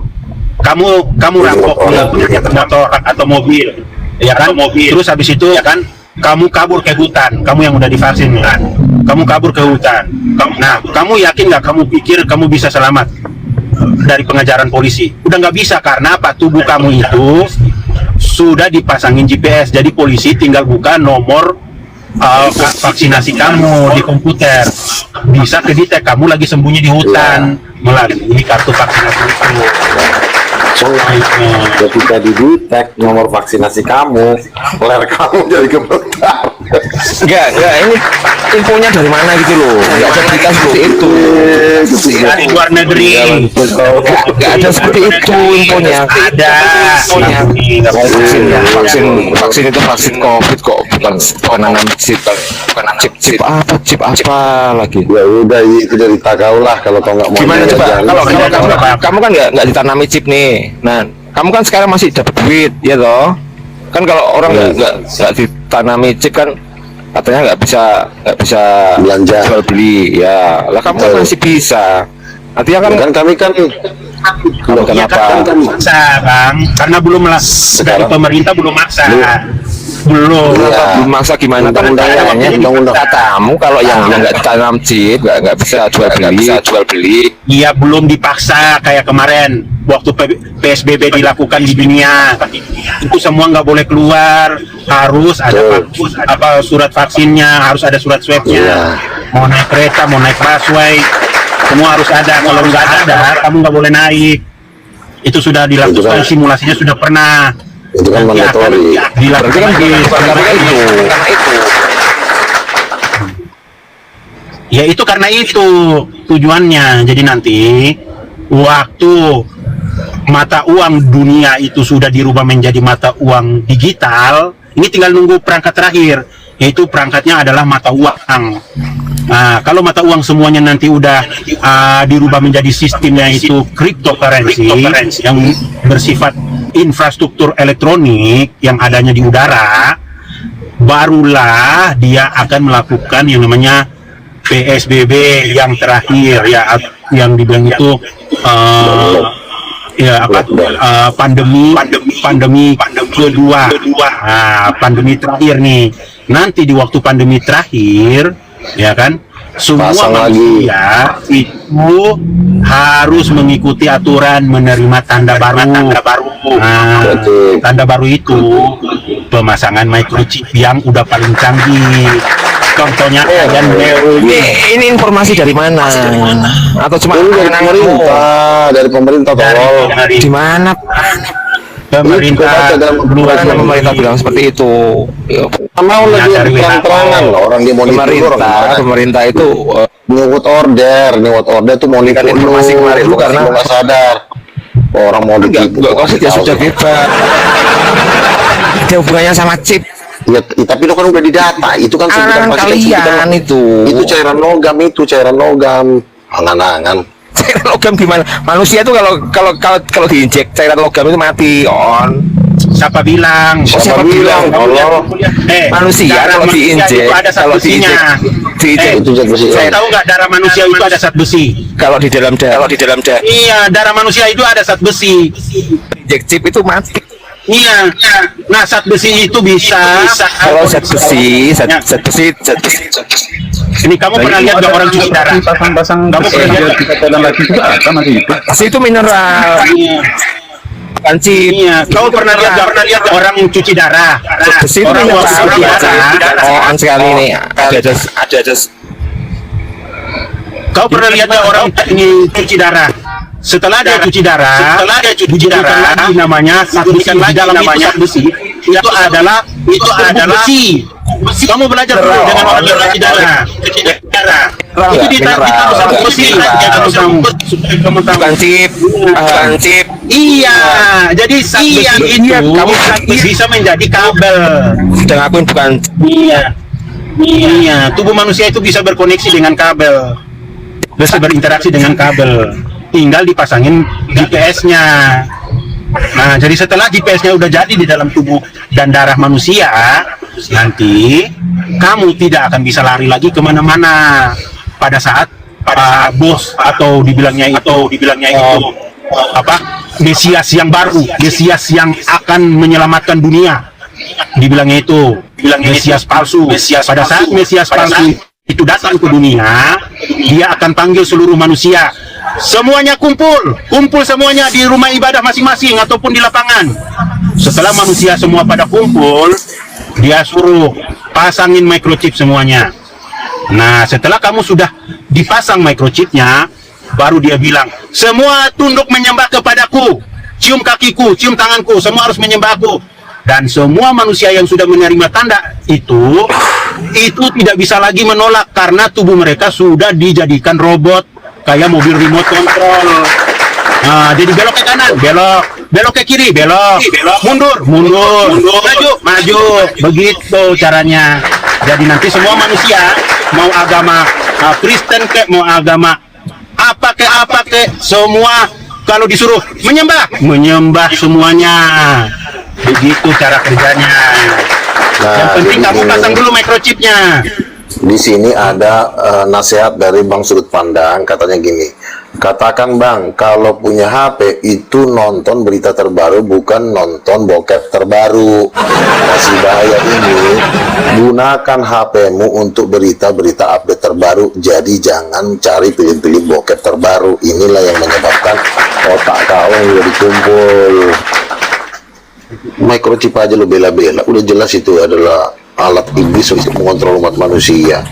Kamu rampok motor atau mobil, ya kan? Terus habis itu ya kan, kamu kabur ke hutan. Kamu yang udah divaksin kan? Kamu kabur ke hutan. Nah, kamu yakin nggak? Kamu pikir kamu bisa selamat dari pengejaran polisi? Udah nggak bisa, karena apa? Tubuh kamu itu sudah dipasangin GPS, jadi polisi tinggal buka nomor vaksinasi kamu di komputer, bisa kedetek kamu lagi sembunyi di hutan melalui kartu vaksinasi itu. So, ketika didetek nomor vaksinasi kamu, ler kamu jadi gemetar. Enggak, ini infonya dari mana gitu loh? Enggak ada berita seperti itu. Dari luar negeri. Enggak ada seperti itu infonya. Ada. Vaksin itu vaksin COVID kok, bukan nanam chip apa lagi. Ya udah, itu dari kau lah kalau kau nggak mau. Gimana coba? Kalau kamu kan nggak ditanami chip nih. Nah, kamu kan sekarang masih dapat duit, ya toh? Kan kalau orang nggak ditanami chip kan katanya nggak bisa belanja, jual beli, ya. Lah kamu kan masih bisa. Artinya kan kami kan kenapa? Maksa, Bang. Karena belum dari pemerintah belum maksa. Belum maksa gimana? Undang-undangnya katamu kalau yang nggak ditanam chip nggak bisa jual beli. Iya, belum dipaksa kayak kemarin waktu PSBB dilakukan di dunia. Itu semua nggak boleh keluar, harus ada surat vaksinnya, harus ada surat swabnya. Mau naik kereta, mau naik busway, semua harus ada. Kalau nggak ada, kamu nggak boleh naik. Itu sudah dilakukan, simulasinya sudah pernah. Itu kan mandatori. Dilakukan karena itu. Ya itu karena itu tujuannya. Jadi nanti waktu mata uang dunia itu sudah dirubah menjadi mata uang digital, ini tinggal nunggu perangkat terakhir, yaitu perangkatnya adalah mata uang. Nah, kalau mata uang semuanya nanti udah dirubah menjadi sistemnya itu cryptocurrency yang bersifat infrastruktur elektronik yang adanya di udara, barulah dia akan melakukan yang namanya PSBB yang terakhir, ya, yang dibilang itu pandemi kedua. Nah, pandemi terakhir nih. Nanti di waktu pandemi terakhir, ya kan, semua Pasang manusia itu harus mengikuti aturan menerima tanda baru. Nah, tanda baru itu pemasangan microchip yang udah paling canggih. Contohnya ajan Ini informasi dari mana? Atau cuma Ini dari pemerintah, dari pemerintah tolong. di mana? pemerintah Mana pemerintah bilang seperti itu? Mau lagi terang-terangan loh, orang dia mau Pemerintah itu nyewot order tuh mau nipu informasi kemarin lu karena nggak sadar orang mau ditipu. Kok dia sudah bebas. Ada hubungannya sama chip. Ya, tapi itu kan udah didata, itu kan suntikan kalian itu cairan logam, angan-angan. Cairan logam gimana? Manusia itu kalau diinjek cairan logam itu mati on. Siapa bilang? Siapa bilang? Allah. Manusia kalau diinjek, kalau diinjek, itu zat besi. saya tahu nggak darah manusia itu ada zat besi. Kalau di dalam darah, Iya, darah manusia itu ada zat besi. injek chip itu mati. Iya. Nah, zat besi itu bisa. Kalau zat besi. Ini kamu pernah lihat nggak orang cuci darah? Pasang-pasang Kamu pernah lihat? kita dalam lagi juga ada masih itu. Besi itu mineral. Bukan chip. Iya. Kamu pernah lihat orang cuci darah? Besi itu Orang mineral biasa. Oh, sekali ini ada. Kau pernah lihat nggak orang ini cuci darah? Setelah dia cuci darah, lagi namanya zat besi di dalam zat besi itu adalah besi. Kamu belajar dulu dengan orang yang cuci darah. Itu ditaruh zat besi. Kamu tahu. Bukan chip. Iya, jadi zat besi itu bisa menjadi kabel. Sudah ngakuin bukan. Iya, tubuh manusia itu bisa berkoneksi dengan kabel, bisa berinteraksi dengan kabel. Tinggal dipasangin GPS-nya. Nah, jadi setelah GPS-nya udah jadi di dalam tubuh dan darah manusia, nanti kamu tidak akan bisa lari lagi kemana-mana pada saat bos atau dibilangnya itu apa? Mesias yang baru, Mesias yang akan menyelamatkan dunia. Dibilangnya itu Mesias palsu. Pada saat Mesias palsu itu datang ke dunia, dia akan panggil seluruh manusia. Semuanya kumpul semuanya di rumah ibadah masing-masing ataupun di lapangan. Setelah manusia semua pada kumpul, dia suruh pasangin microchip semuanya. Nah, setelah kamu sudah dipasang microchipnya, baru dia bilang, semua tunduk menyembah kepadaku, cium kakiku, cium tanganku, semua harus menyembah aku. Dan semua manusia yang sudah menerima tanda itu tidak bisa lagi menolak karena tubuh mereka sudah dijadikan robot kayak mobil remote control. Nah, jadi belok ke kanan, belok ke kiri, belok, mundur, maju, begitu caranya. Jadi nanti semua manusia, mau agama Kristen kek, mau agama apa kek, semua kalau disuruh menyembah semuanya. Begitu cara kerjanya. Nah, yang penting kamu pasang dulu microchipnya. Di sini ada nasihat dari Bang Sudut Pandang, katanya gini, katakan Bang, kalau punya HP itu nonton berita terbaru, bukan nonton bokep terbaru. Masih bahaya ini, gunakan HP-mu untuk berita-berita update terbaru, jadi jangan cari pilih-pilih bokep terbaru. Inilah yang menyebabkan otak kau yang dikumpul. Microchip aja lo bela-bela, udah jelas itu adalah alat iblis untuk mengontrol umat manusia.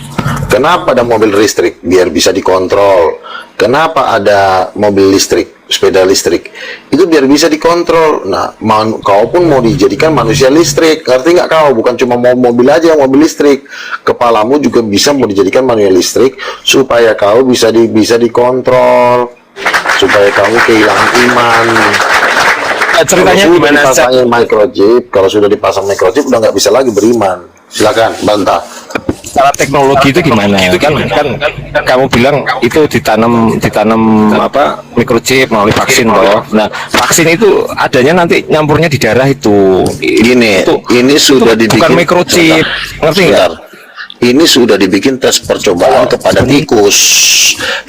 Kenapa ada mobil listrik? Biar bisa dikontrol. Kenapa ada mobil listrik, sepeda listrik? Itu biar bisa dikontrol. Nah, kau pun mau dijadikan manusia listrik, ngerti nggak kau? Bukan cuma mau mobil aja, mobil listrik. Kepalamu juga bisa mau dijadikan manusia listrik supaya kau bisa dikontrol, supaya kamu kehilangan iman. Ceritanya gimana? Dipasangin microchip, kalau sudah dipasang microchip udah nggak bisa lagi beriman. Silakan bantah. Secara teknologi itu gimana? Kan kamu bilang itu ditanam apa microchip melalui vaksin loh. Nah, vaksin itu adanya nanti nyampurnya di darah itu. Ini sudah dibikin bukan microchip. Ngerti nggak? Ini sudah dibikin tes percobaan kepada tikus.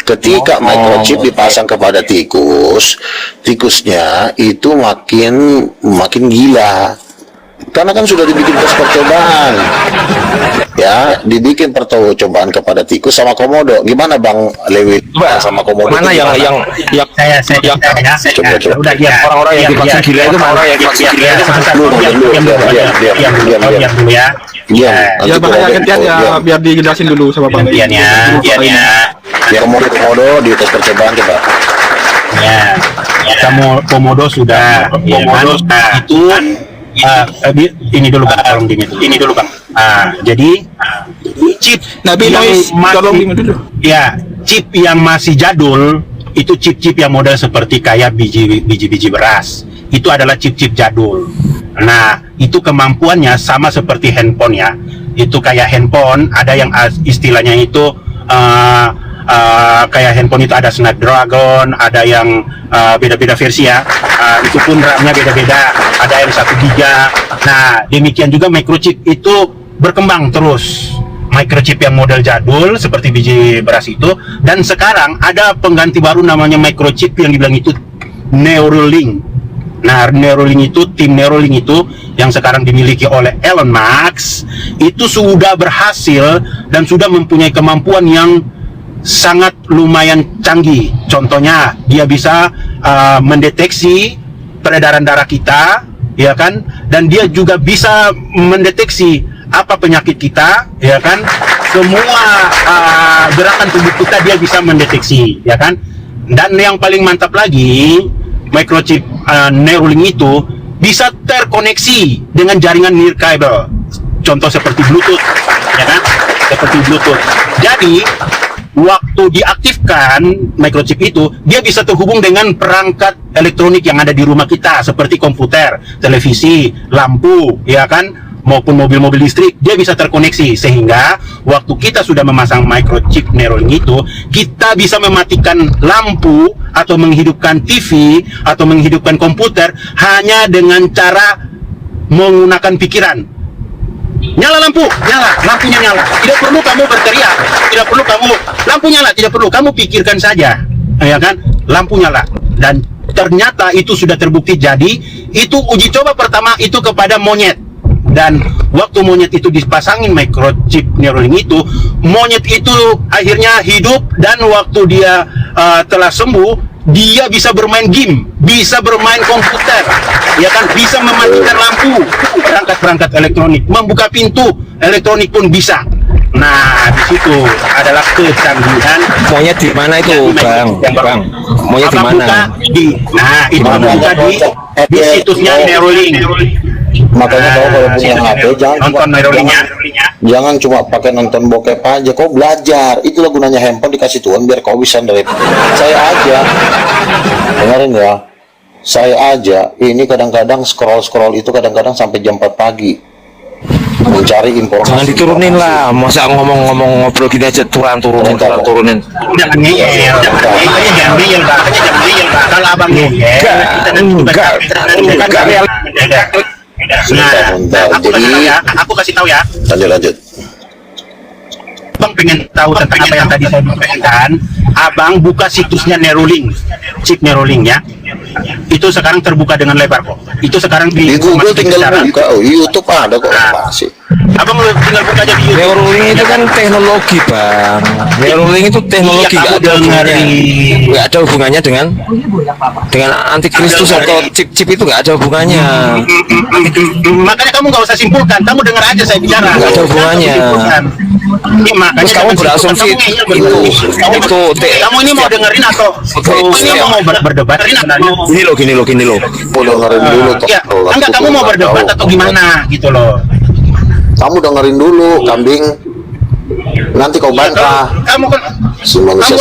Ketika microchip dipasang kepada tikusnya itu makin gila. Karena kan sudah dibikin tes percobaan. Ya, dibikin percobaan kepada tikus sama komodo. Gimana Bang Lewi sama komodo? Mana yang coba. Udah diam. orang-orang yang divaksin gila itu mana? Diam dulu ya. Ya Bang, biar dijelasin dulu sama Bang. Ya. Komodo di tes percobaan coba. Ya, komodo sudah, komodo itu ini dulu Bang, tolong dingin. Ini dulu Bang. Jadi chip Nabi tolong dingin dulu. Ya, chip yang masih jadul itu chip-chip yang model seperti kayak biji-biji beras. Itu adalah chip-chip jadul. Nah, itu kemampuannya sama seperti handphone ya. Itu kayak handphone, ada yang istilahnya itu kayak handphone itu ada Snapdragon, ada yang beda-beda versi ya. Itu pun RAM-nya beda-beda, ada yang 1 GB. Nah, demikian juga microchip itu berkembang terus. Microchip yang model jadul seperti biji beras itu, dan sekarang ada pengganti baru namanya microchip yang dibilang itu Neuralink. Nah, Neuralink itu, tim Neuralink itu yang sekarang dimiliki oleh Elon Musk itu sudah berhasil dan sudah mempunyai kemampuan yang sangat lumayan canggih. Contohnya, dia bisa mendeteksi peredaran darah kita, ya kan? Dan dia juga bisa mendeteksi apa penyakit kita, ya kan? Semua gerakan tubuh kita dia bisa mendeteksi, ya kan? Dan yang paling mantap lagi, microchip Neuralink itu bisa terkoneksi dengan jaringan nirkabel. Contoh seperti Bluetooth, ya kan? Seperti Bluetooth. Jadi waktu diaktifkan microchip itu, dia bisa terhubung dengan perangkat elektronik yang ada di rumah kita seperti komputer, televisi, lampu, ya kan, maupun mobil-mobil listrik. Dia bisa terkoneksi sehingga waktu kita sudah memasang microchip Neuralink itu, kita bisa mematikan lampu atau menghidupkan TV atau menghidupkan komputer hanya dengan cara menggunakan pikiran. Nyala lampu, lampunya nyala. Tidak perlu kamu berteriak, tidak perlu kamu, lampu nyala, tidak perlu kamu pikirkan saja, ya kan, lampu nyala. Dan ternyata itu sudah terbukti. Jadi itu uji coba pertama itu kepada monyet, dan waktu monyet itu dipasangin microchip Neuralink itu, monyet itu akhirnya hidup, dan waktu dia telah sembuh, dia bisa bermain game, bisa bermain komputer, ya kan, bisa mematikan lampu, perangkat-perangkat elektronik, membuka pintu elektronik pun bisa. Nah, di situ adalah kecanggihan. Monyet di mana itu, Bang? Monyet di mana? Nah, itu buka di situsnya Neuralink. Makanya kau kalau punya HP jangan cuma pakai nonton bokep aja, kau belajar. Itulah gunanya handphone dikasih Tuhan biar kau bisa dari. Saya aja, dengerin ya, saya aja ini kadang-kadang scroll itu kadang-kadang sampai jam 4 pagi mencari informasi. Jangan diturunin lah, masa ngomong-ngomong ngobrol gini aja turunin. Jangan ngeyel, jangan ngeyel. Kalau abang enggak. Nah, aku kasih tahu ya. Lanjut. Abang pengen tahu tentang apa yang tadi saya sampaikan. Abang buka situsnya Neuralink, chip Neuralink ya. Itu sekarang terbuka dengan lebar kok. Itu sekarang di Google tinggal buka. Oh, YouTube ada kok masih. Abang tinggal buka aja di YouTube. Neuralink itu kan teknologi, Bang. Neuralink itu teknologi, nggak ada hubungannya dengan antikristus atau chip itu, nggak ada hubungannya. Makanya kamu nggak usah simpulkan, kamu dengar aja saya bicara. Nggak ada hubungannya. Terus kamu berasumsi itu kamu ini mau dengerin atau ini mau berdebat? Gini loh. Mau dengerin dulu toh. Ya, enggak, kamu mau berdebat atau gimana gitu loh. Kamu dengerin dulu, kambing. Nanti kau bantah. Kamu kan si manusia